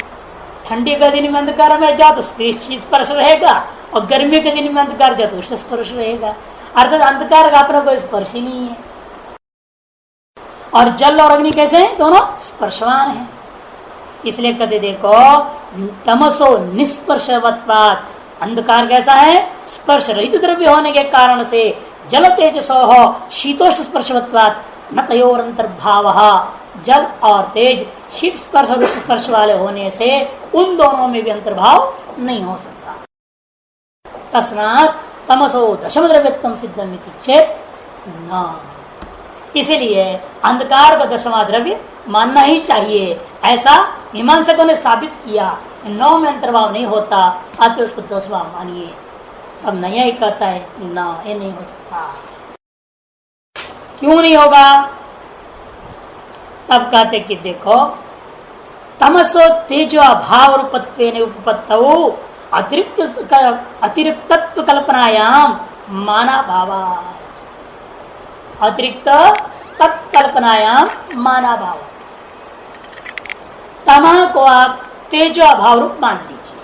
ठंडी के दिन में अंधकार में जाओ तो शीत स्पर्श रहेगा, और गर्मी के दिन में अंधकार जाओ तो उष्ण स्पर्श रहेगा। अर्थात अंधकार का अपना कोई स्पर्श ही नहीं है। और जल और अग्नि कैसे हैं? दोनों स्पर्शवान हैं। इसलिए कहते देखो, तमसो निस्पर्शवत्वात्, अंधकार कैसा है? स्पर्श रहित द्रव्य होने के कारण से जल तेजसो शीतोष्ण स्पर्शवत्वात् न तयोर अंतर्भाव, जल और तेज शीत स्पर्श और उष्ण स्पर्श वाले होने से उन दोनों में भी अंतर्भाव नहीं हो सकता। तस्मात् तमसो दशम द्रव्यत्वं सिद्धम इति चेत न, इसलिए अंधकार का दशमा द्रव्य मानना ही चाहिए, ऐसा मीमांसकों ने साबित किया। 9 में अंतर्भाव नहीं होता, आते उसको 10वां मानिए। तब नया ही कहता है ना, ये नहीं हो सकता। क्यों नहीं होगा? तब कहते कि देखो, तमसो तेजो अभाव रूपत्वेन उपपत्तौ अतिरिक्तत्व कल्पनायाम माना भावा, अतिरिक्त तत्कल्पनायाम माना भाव। तमा को आप तेजो अभाव रूप मान लीजिए।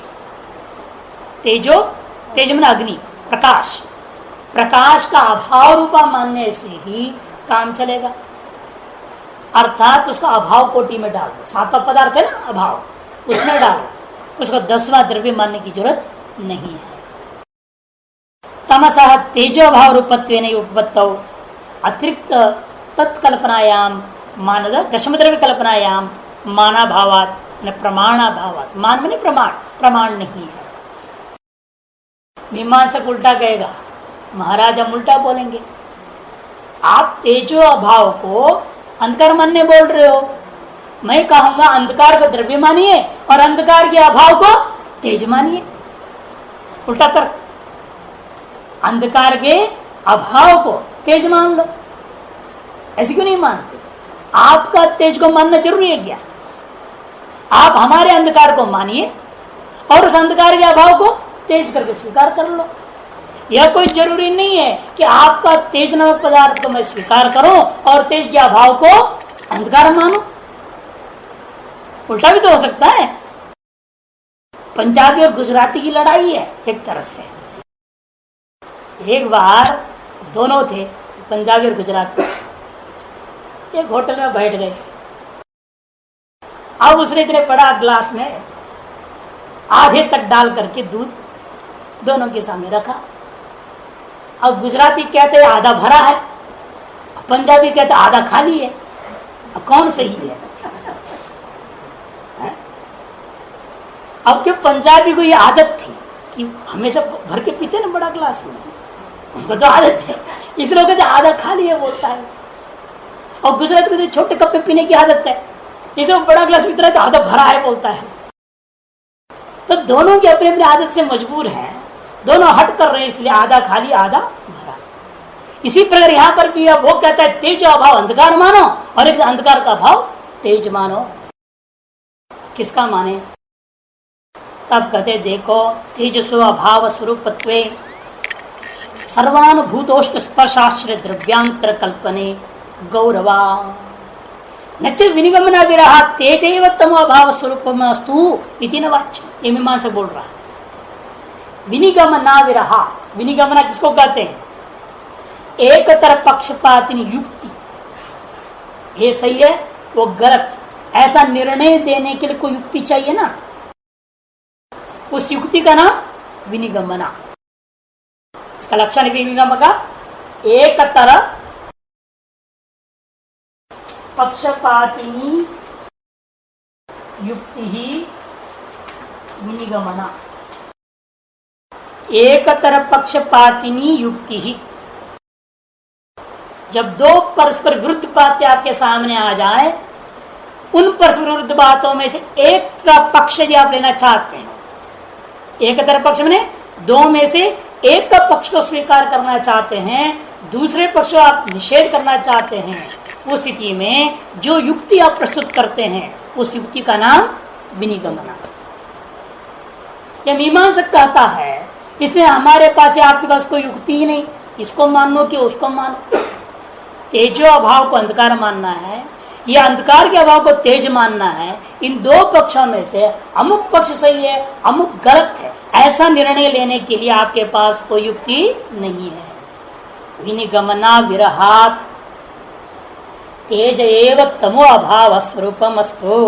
तेजो, तेज में अग्नि, प्रकाश, प्रकाश का अभाव रूपा मानने से ही काम चलेगा। अर्थात उसका अभाव कोटि में डाल दो। 7वां पदार्थ है ना अभाव, उसमें डालो, उसको 10वां द्रव्य मानने की जरूरत नहीं है। तमसः तेजो अभाव रूपत्वेन उपपत्तौ अतिरिक्त तत्कल्पनायाम मानद दशम द्रव्य कल्पनायाम माना भावात प्रमाणा भावात। मान माने प्रमाण, प्रमाण नहीं है। मीमांसक उल्टा कहेगा, महाराज हम उल्टा बोलेंगे। आप तेजो अभाव को अंधकार मानने बोल रहे हो, मैं कहूंगा अंधकार को द्रव्य मानिए और अंधकार के अभाव को तेज मानिए। उल्टा कर, अंधकार के अभाव को तेज मान लो। ऐसे क्यों नहीं मानते? आपका तेज को मानना जरूरी है क्या? आप हमारे अंधकार को मानिए और उस अंधकार के अभाव को तेज करके स्वीकार कर लो। यह कोई जरूरी नहीं है कि आपका तेज नामक पदार्थ को मैं स्वीकार करूं और तेज के अभाव को अंधकार मानूं। उल्टा भी तो हो सकता है। पंजाबी और गुजराती की लड़ाई है एक तरह से। एक बार दोनों थे, पंजाबी और गुजराती, एक होटल में बैठ गए। अब उसने इतने बड़ा ग्लास में आधे तक डाल करके दूध दोनों के सामने रखा। अब गुजराती कहते हैं आधा भरा है, पंजाबी कहते आधा खाली है। अब कौन सही है? अब क्यों पंजाबी को ये आदत थी कि हमेशा भर के पीते ना बड़ा ग्लास में, उनको तो आदत है, इसलिए कहते आधा खाली है बोलता है। और गुजराती को तो छोटे कप में पीने की आदत है, इसलिए बड़ा ग्लास पीता है तो आधा भरा है बोलता है। तो दोनों की अपनी अपनी आदत से मजबूर हैं, दोनों हट कर रहे हैं, इसलिए आधा खाली आधा भरा। इसी प्रकार यहाँ पर भी वो कहता है तेज अभाव अंधकार मानो और एक अंधकार का अभाव तेज मानो। किसका माने? तब कहते देखो, तेजसो अभाव स्वरूपत्वे सर्वानुभूतोष्ट स्पर्शाश्रय द्रव्यांतर कल्पने गौरवा नच विनिगमना विरहा तेजैव तमो अभाव स्वरूपमस्तु इति न वाच्य। ये मीमांसा बोल रहा है। विनिगमना विरहा, विनिगमना किसको कहते हैं? एक तरफ पक्षपातिनी युक्ति, ये सही है वो गलत, ऐसा निर्णय देने के लिए कोई युक्ति चाहिए ना, उस युक्ति का नाम विनिगमना। इसका लक्षण विनिगम का एक तरह पक्षपातिनी युक्ति ही विनिगमना। एक तरह पक्षपातिनी युक्ति ही, जब दो परस्पर विरुद्ध बातें आपके सामने आ जाए, उन परस्पर विरुद्ध बातों में से एक का पक्ष यदि आप लेना चाहते हैं, एक तरफ पक्ष में दो में से एक का पक्ष को स्वीकार करना चाहते हैं, दूसरे पक्ष को आप निषेध करना चाहते हैं, उस स्थिति में जो युक्ति आप प्रस्तुत करते हैं उस युक्ति का नाम विनिगमना। यह मीमांसक कहता है इसमें हमारे पास या आपके पास कोई युक्ति ही नहीं, इसको मानो कि उसको मानो। तेजो अभाव को अंधकार मानना है या अंधकार के अभाव को तेज मानना है, इन दो पक्षों में से अमुक पक्ष सही है अमुक गलत है, ऐसा निर्णय लेने के लिए आपके पास कोई युक्ति नहीं है। विनिगमना विरहात तेज एव तमो अभाव स्वरूपम अस्तु।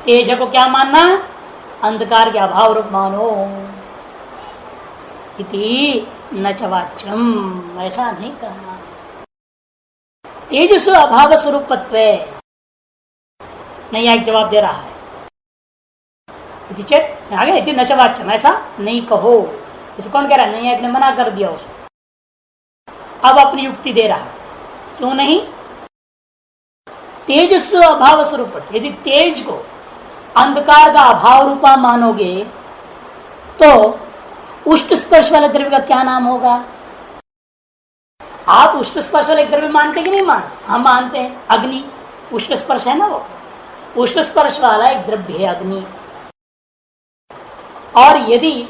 तेज को क्या मानना, अंधकार के अभाव रूप मानो। इति न च वाच्यम, ऐसा नहीं कहना। तेजस्व अभाव स्वरूपत्व नहीं, एक जवाब दे रहा है। इति चेत आगे इति न च वाच्यम, ऐसा नहीं कहो। इसे कौन कह रहा है, नहीं एक ने मना कर दिया उसको। अब अपनी युक्ति दे रहा है, क्यों नहीं। तेजस्व अभाव स्वरूप, यदि तेज को अंधकार का अभाव रूपा मानोगे तो उष्ट स्पर्श वाले द्रव्य का क्या नाम होगा। आप उष्ट स्पर्श वाले द्रव्य मानते कि नहीं मानते, हम मानते हैं। अग्नि उष्ट स्पर्श है ना, वो उष्ट स्पर्श वाला एक द्रव्य है अग्नि। और यदि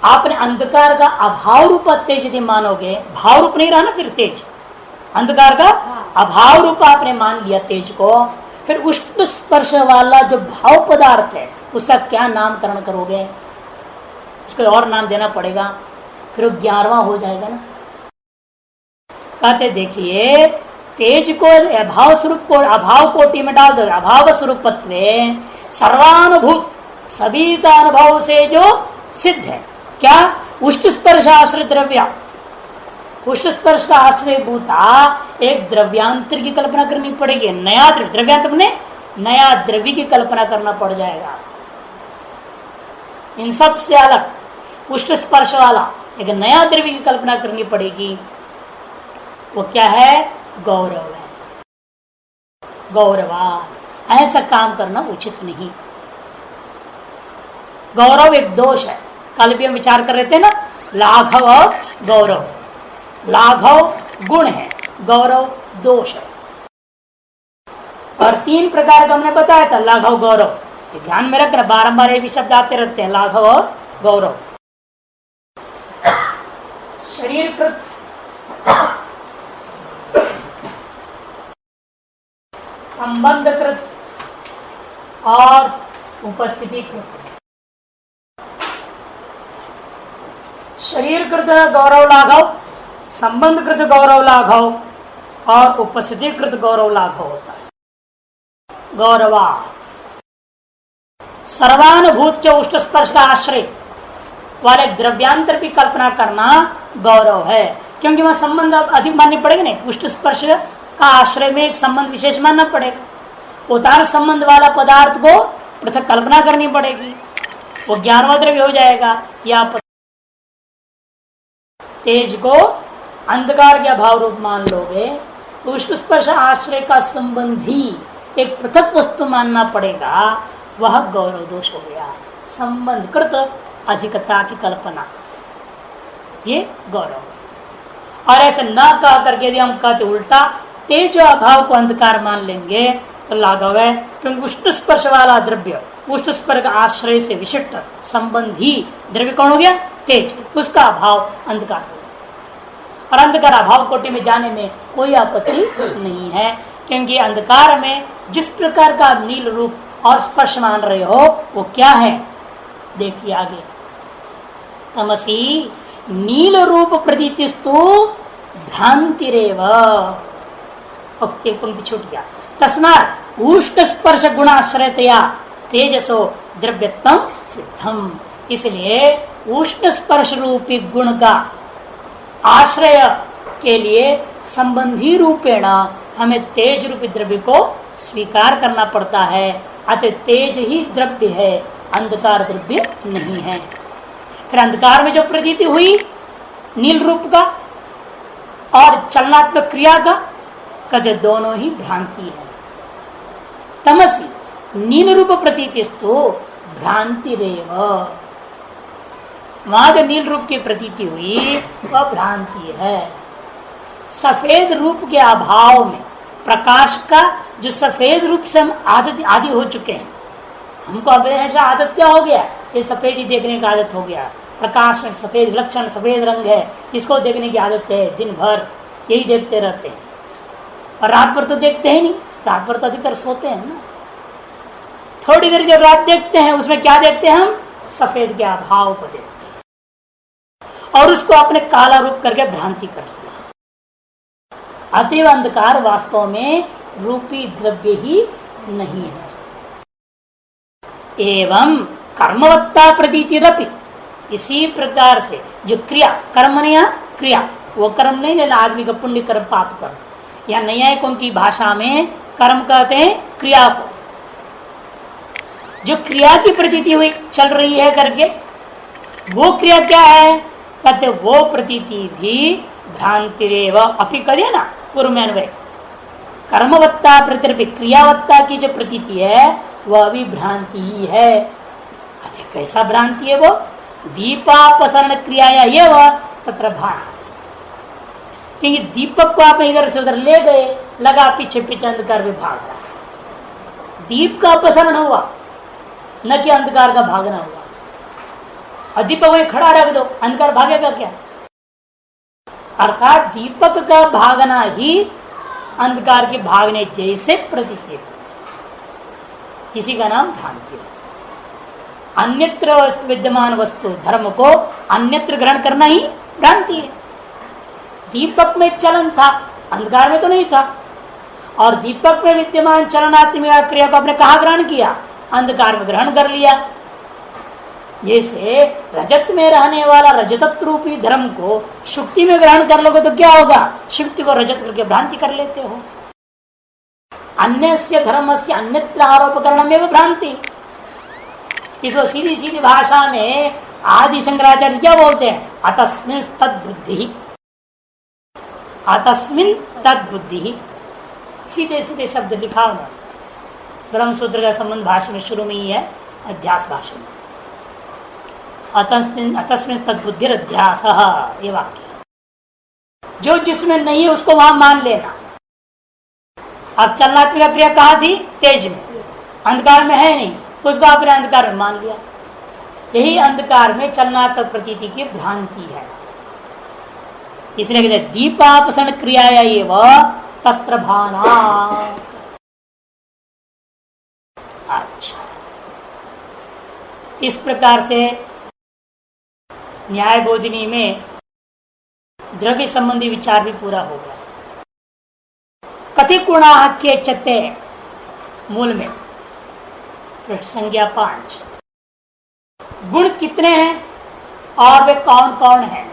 आपने अंधकार का अभाव रूप तेज यदि मानोगे, भाव रूप नहीं रहा ना फिर तेज, अंधकार का अभाव रूप आपने मान लिया तेज को, फिर उष्ट स्पर्श वाला जो भाव पदार्थ है उसका क्या नामकरण करोगे, उसको और नाम देना पड़ेगा, फिर वो 11वां हो जाएगा ना। कहते देखिए तेज को अभाव स्वरूप को अभाव कोटि में डाल दो, अभाव स्वरूपत्व सर्वानुभूत सभी का अनुभव से जो सिद्ध है, क्या उष्ट स्पर्श आश्रित द्रव्य, उष्ट स्पर्श का आश्रय भूता एक द्रव्यांतर की कल्पना करनी पड़ेगी। नया द्रव्यांतर ने नया द्रव्य की कल्पना करना पड़ जाएगा। इन सब से अलग उष्ट स्पर्श वाला एक नया द्रव्य की कल्पना करनी पड़ेगी। वो क्या है, गौरव है, गौरवान। ऐसा काम करना उचित नहीं। गौरव एक दोष है, कल भी हम विचार कर रहे थे ना, लाघव और गौरव। लाघव गुण है, गौरव दोष है। और 3 प्रकार का हमने बताया था लाघव गौरव, ध्यान में रखना, बारंबार ये भी शब्द आते रहते हैं, लाघव और गौरव। शरीरकृत, संबंधकृत और उपस्थितिकृत। शरीरकृत गौरव लाघव, संबंधकृत गौरव लाघव और उपस्थितिकृत गौरव लाघव होता है। गौरवा सर्वानुभूत जो उष्ट स्पर्श का आश्रय वाले द्रव्यांतर की कल्पना करना गौरव है, क्योंकि वहां संबंध अधिक मानने पड़ेगा नहीं। उष्ट स्पर्श का आश्रय में एक संबंध विशेष मानना पड़ेगा, उतार संबंध वाला पदार्थ को पृथक कल्पना करनी पड़ेगी, वो 11वां द्रव्य हो जाएगा। या तेज को अंधकार के अभाव रूप मान लोगे तो उष्ट स्पर्श आश्रय का संबंधी एक पृथक वस्तु मानना पड़ेगा, वह गौरव दोष हो गया। संबंध कृत अधिकता की कल्पना, ये गौरव। और ऐसे न कह करके यदि हम कहते उल्टा, तेज अभाव को अंधकार मान लेंगे तो लाघव है, क्योंकि उष्ट स्पर्श वाला द्रव्य उष्ट स्पर्श का आश्रय से विशिष्ट संबंधी द्रव्य कौन हो गया, तेज, उसका अभाव अंधकार हो गया। और अंधकार अभाव कोटि में जाने में कोई आपत्ति नहीं है, क्योंकि अंधकार में जिस प्रकार का नील रूप और स्पर्श मान रहे हो वो क्या है, देखिए आगे। तमसी नील रूप प्रतीतिस्तु भ्रांतिरेव। एक पंक्ति छूट गया। तस्मात् उष्ण स्पर्श गुणाश्रयतया तेजसो द्रव्यत्म सिद्धम। इसलिए उष्ण स्पर्श रूपी गुण का आश्रय के लिए संबंधी रूपेण हमें तेज रूपी द्रव्य को स्वीकार करना पड़ता है। अतः तेज ही द्रव्य है, अंधकार द्रव्य नहीं है। फिर अंधकार में जो प्रतीति हुई नील रूप का और चलनात्मक क्रिया का, कहते दोनों ही भ्रांति है। तमसी नील रूप प्रतीतिस्तु भ्रांति रेव। वहां जो नील रूप की प्रतीति हुई वह भ्रांति है। सफेद रूप के अभाव में प्रकाश का जो सफेद रूप से हम आदि हो चुके हैं, हमको अब ऐसा आदत क्या हो गया, ये सफेद ही देखने का आदत हो गया। प्रकाश में सफेद लक्षण सफेद रंग है, इसको देखने की आदत है, दिन भर यही देखते रहते हैं। और रात भर तो देखते ही नहीं, रात भर तो अधिकतर सोते हैं ना। थोड़ी देर जब रात देखते हैं उसमें क्या देखते हैं हम, सफेद के अभाव को देखते हैं और उसको अपने काला रूप करके भ्रांति कर लिया। अतएव अंधकार वास्तव में रूपी द्रव्य ही नहीं है। एवं कर्मवत्ता प्रतीतिरपि, इसी प्रकार से जो क्रिया कर्म ने क्रिया, वो कर्म नहीं लेना आदमी का पुण्य कर्म पाप कर्म, या न्यायिकों की भाषा में कर्म कहते हैं क्रिया को। जो क्रिया की प्रतीति हुई चल रही है करके, वो क्रिया क्या है, कहते वो प्रतीति भी भ्रांतिरेव अपि करिए ना पूर्व में अन्वय। कर्मवत्ता प्रतिरपि, क्रियावत्ता की जो प्रतीति है वह भी भ्रांति ही है। कहते कैसा भ्रांति है वो, दीपापसरण क्रियाया ये वह तत्र भान। क्योंकि दीपक को आपने इधर से उधर ले गए, लगा पीछे पीछे अंधकार में भाग रहा है। दीप का अपसरण हुआ, न कि अंधकार का भागना हुआ। और दीपक वहीं खड़ा रख दो, अंधकार भागेगा क्या। अर्थात दीपक का भागना ही अंधकार के भागने जैसे प्रतीत है, इसी का नाम भ्रांति है। अन्यत्र विद्यमान वस्तु धर्म को अन्यत्र ग्रहण करना ही भ्रांति है। दीपक में चलन था, अंधकार में तो नहीं था, और दीपक में विद्यमान चलनात्मक क्रिया को आपने कहा ग्रहण किया, अंधकार में ग्रहण कर लिया। जैसे रजत में रहने वाला रजतत्व रूपी धर्म को शुक्ति में ग्रहण कर लोगे तो क्या होगा, शुक्ति को रजत करके भ्रांति कर लेते हो। अन्यस्य धर्मस्य अन्यत्र आरोप करणमेव भ्रांति। इसको सीधी सीधी भाषा में आदि शंकराचार्य क्या बोलते हैं, अतस्मिन् तद्बुद्धि, अतस्मिन् तद्बुद्धि। सीधे सीधे शब्द लिखा हुआ ब्रह्मसूत्र का संबंध भाषा में शुरू में ही है, अध्यास भाषा में अतस्मिन् तद्बुद्धि अध्यास, ये वाक्य। जो जिसमें नहीं है उसको वहां मान लेना। अब चलनात्मक क्रिया कहा थी, तेज में, अंधकार में है नहीं, उसको आपने अंधकार में मान लिया। यही अंधकार में चलनात्मक प्रतीति की भ्रांति है। इसलिए कहते हैं दीपापसरण क्रियाया एवं तत्र भाना। अच्छा, इस प्रकार से न्याय बोधिनी में द्रव्य संबंधी विचार भी पूरा हो गया। कथि गुणा के चते मूल में पृष्ठ संज्ञा 5, गुण कितने हैं और वे कौन कौन हैं।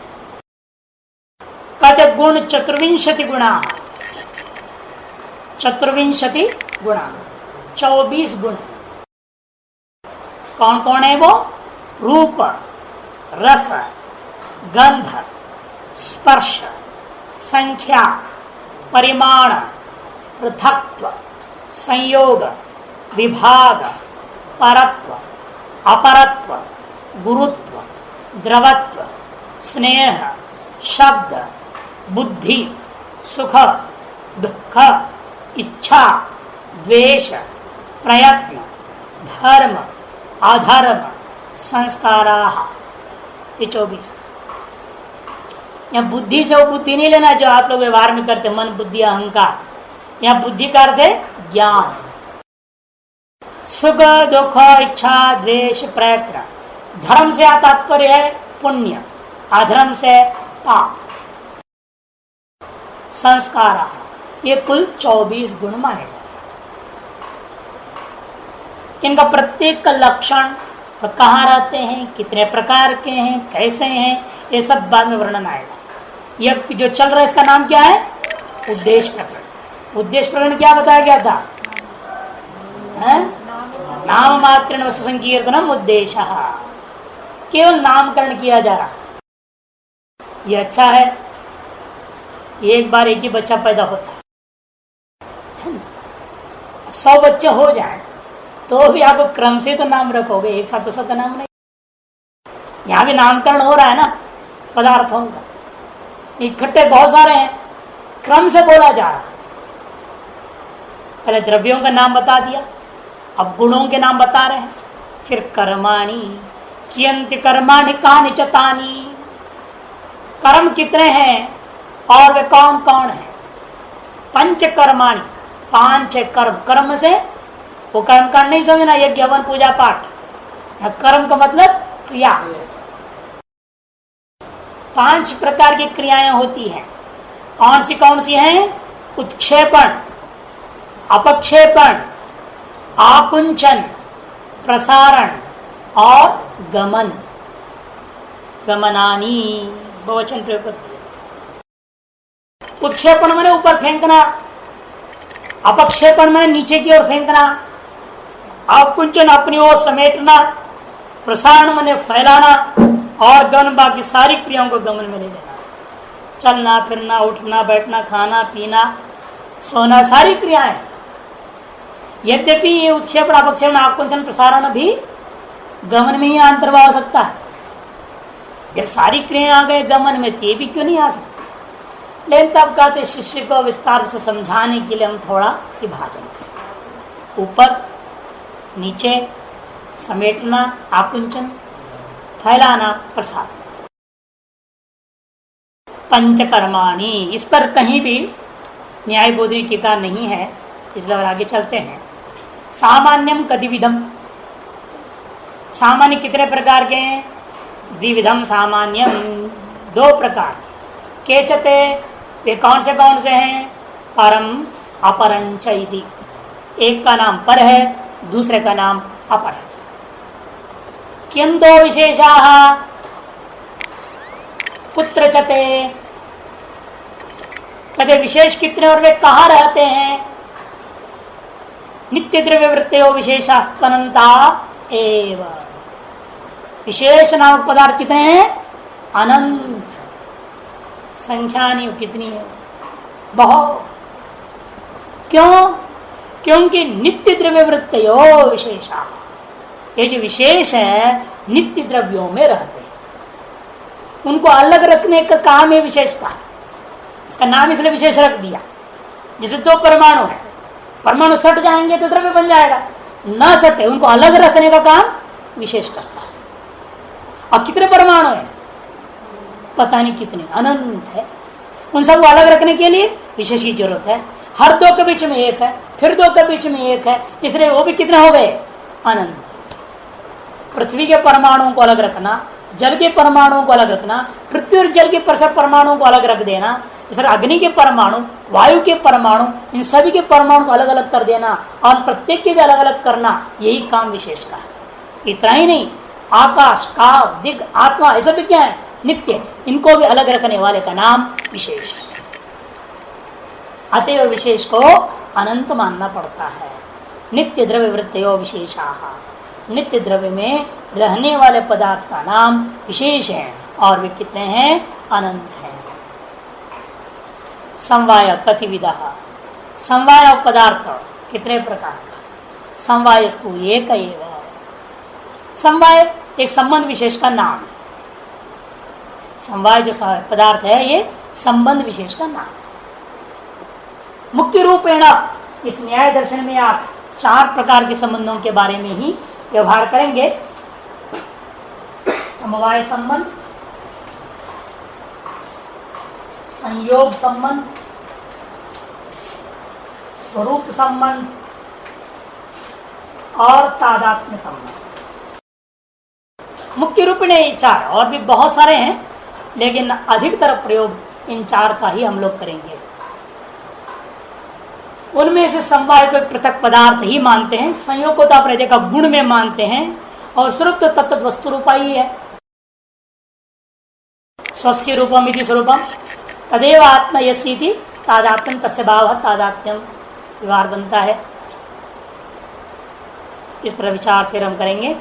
कहते गुण चतुर्विंशति गुणा, चतुर्विंशति गुणा 24 गुण। कौन कौन है वो, रूप, रस, गंध, स्पर्श, संख्या, परिमाण, पृथक्त्व, संयोग, विभाग, परत्व, अपरत्व, गुरुत्व, द्रवत्व, स्नेह, शब्द, बुद्धि, सुख, दुख, इच्छा, द्वेष, प्रयत्न, धर्म, अधर्म, संस्कारा, ये 24। यहाँ बुद्धि से वो बुद्धि नहीं लेना जो आप लोग व्यवहार में करते, मन बुद्धि अहंकार। यहाँ बुद्धि का अर्थ है ज्ञान। सुख, दुख, इच्छा, द्वेष, प्रयत्न। धर्म से तात्पर्य है पुण्य, अधर्म से पाप। संस्कार, ये कुल 24 गुण माने गए। इनका प्रत्येक का लक्षण और कहाँ रहते हैं, कितने प्रकार के हैं, कैसे हैं, ये सब बाद में वर्णन आएगा। ये जो चल रहा है इसका नाम क्या है? उद्देश्य प्रकरण। उद्देश्य प्रकरण क्या बताया गया था? नाम मात्र वस्तु संकीर्तनम उद्देश्य, केवल नामकरण किया जा रहा। ये अच्छा है, एक बार एक ही बच्चा पैदा होता है, 100 बच्चे हो जाए तो भी आप क्रम से तो नाम रखोगे, एक साथ तो सबका नाम नहीं। यहाँ भी नामकरण हो रहा है ना पदार्थों का, इकट्ठे बहुत सारे हैं, क्रम से बोला जा रहा है। पहले द्रव्यों का नाम बता दिया, अब गुणों के नाम बता रहे हैं। फिर कर्माणि कियंति कर्माणि कानि च तानि, कर्म कितने हैं और वे कौन कौन है। पंच कर्माणि, 5 कर्म। कर्म से वो कर्म का नहीं समझना यज्ञ हवन पूजा पाठ, कर्म का मतलब क्रिया। 5 प्रकार की क्रियाएं होती हैं। कौन सी हैं? उत्क्षेपण, अपक्षेपण, आकुंचन, प्रसारण और गमन। गमनानी बहुवचन प्रयोग करते हैं। उत्क्षेपण माने ऊपर फेंकना, अपक्षेपण माने नीचे की ओर फेंकना, आकुंचन अपनी ओर समेटना, प्रसारण माने फैलाना और गमन बाकी सारी क्रियाओं को गमन में ले लेना। चलना फिरना, उठना बैठना, खाना पीना, सोना, सारी क्रियाएं। यद्यपि ये उत्क्षेपण अपक्षेपण आकुंचन प्रसारण भी गमन में ही अंतर्भाव हो सकता है। जब सारी क्रियाएं आ गए गमन में तो ये भी क्यों नहीं आ सकता? लेकिन तब कहते शिष्य को विस्तार से समझाने के लिए हम थोड़ा विभाजन करें। ऊपर नीचे, समेटना, आकुंचन, फैलाना, प्रसार। पंचकर्माणि, इस पर कहीं भी न्याय बोधि टीका नहीं है, इसलिए आगे चलते हैं। सामान्यम कतिविधम, सामान्य कितने प्रकार के हैं? द्विविधम सामान्यम, 2 प्रकार। केचते, वे कौन से हैं? परम अपरंच इति, एक का नाम पर है, दूसरे का नाम अपर है। किंतो विशेषाः कुत्र चते, कहते विशेष कितने और वे कहाँ रहते हैं? नित्य द्रव्य वृत्तो विशेषास्तनंता एव, विशेष नामक पदार्थ कितने हैं? अनंत, संख्या नहीं कितनी है, बहुत। क्यों? क्योंकि नित्य द्रव्य वृत्तो विशेषा, ये जो विशेष है नित्य द्रव्यों में रहते हैं, उनको अलग रखने का काम है विशेष का। इसका नाम इसलिए विशेष रख दिया। जैसे 2 परमाणु है, परमाणु सट जाएंगे तो द्रव्य बन जाएगा, न सटे उनको अलग रखने का काम विशेष करता है। और कितने परमाणु है? पता नहीं कितने, अनंत है। उन सबको अलग रखने के लिए विशेष की जरूरत है। हर 2 के बीच में एक है, फिर 2 के बीच में एक है, इसलिए वो भी कितने हो गए? अनंत। पृथ्वी के परमाणुओं को अलग रखना, जल के परमाणुओं को अलग रखना, पृथ्वी और जल के परमाणुओं को अलग रख देना, इस अग्नि के परमाणु, वायु के परमाणु, इन सभी के परमाणु को अलग अलग कर देना और प्रत्येक के भी अलग अलग करना, यही काम विशेष का है। इतना ही नहीं, आकाश, काव, दिग, आत्मा, ये सब भी क्या है? नित्य। इनको भी अलग रखने वाले का नाम विशेष है। अतएव विशेष को अनंत मानना पड़ता है। नित्य द्रव्य वृत्तो विशेषाः, नित्य द्रव्य में रहने वाले पदार्थ का नाम विशेष है और वे कितने हैं? अनंत हैं। समवाय कतिविधः, समवाय पदार्थ कितने प्रकार का? समवायस्तु एक एव, समवाय एक संबंध विशेष का नाम है। समवाय जो पदार्थ है ये संबंध विशेष का नाम है। मुख्य रूपेण इस न्याय दर्शन में आप 4 प्रकार के संबंधों के बारे में ही व्यवहार करेंगे। समवाय संबंध, संयोग संबंध, स्वरूप संबंध और तादात्म्य संबंध। मुख्य रूप में 4, और भी बहुत सारे हैं, लेकिन अधिकतर प्रयोग इन 4 का ही हम लोग करेंगे। उनमें से समवाय को एक पृथक पदार्थ ही मानते हैं, संयोग को तो आप देखा गुण में मानते हैं, और स्वरूप तो तत्त वस्तु रूपा ही है। स्वस्य रूपम इति स्वरूपम तदेव आत्मा यस्येति तादात्म्यम तस्य भाव तादात्म्यम व्यवहार बनता है। इस पर विचार फिर हम करेंगे।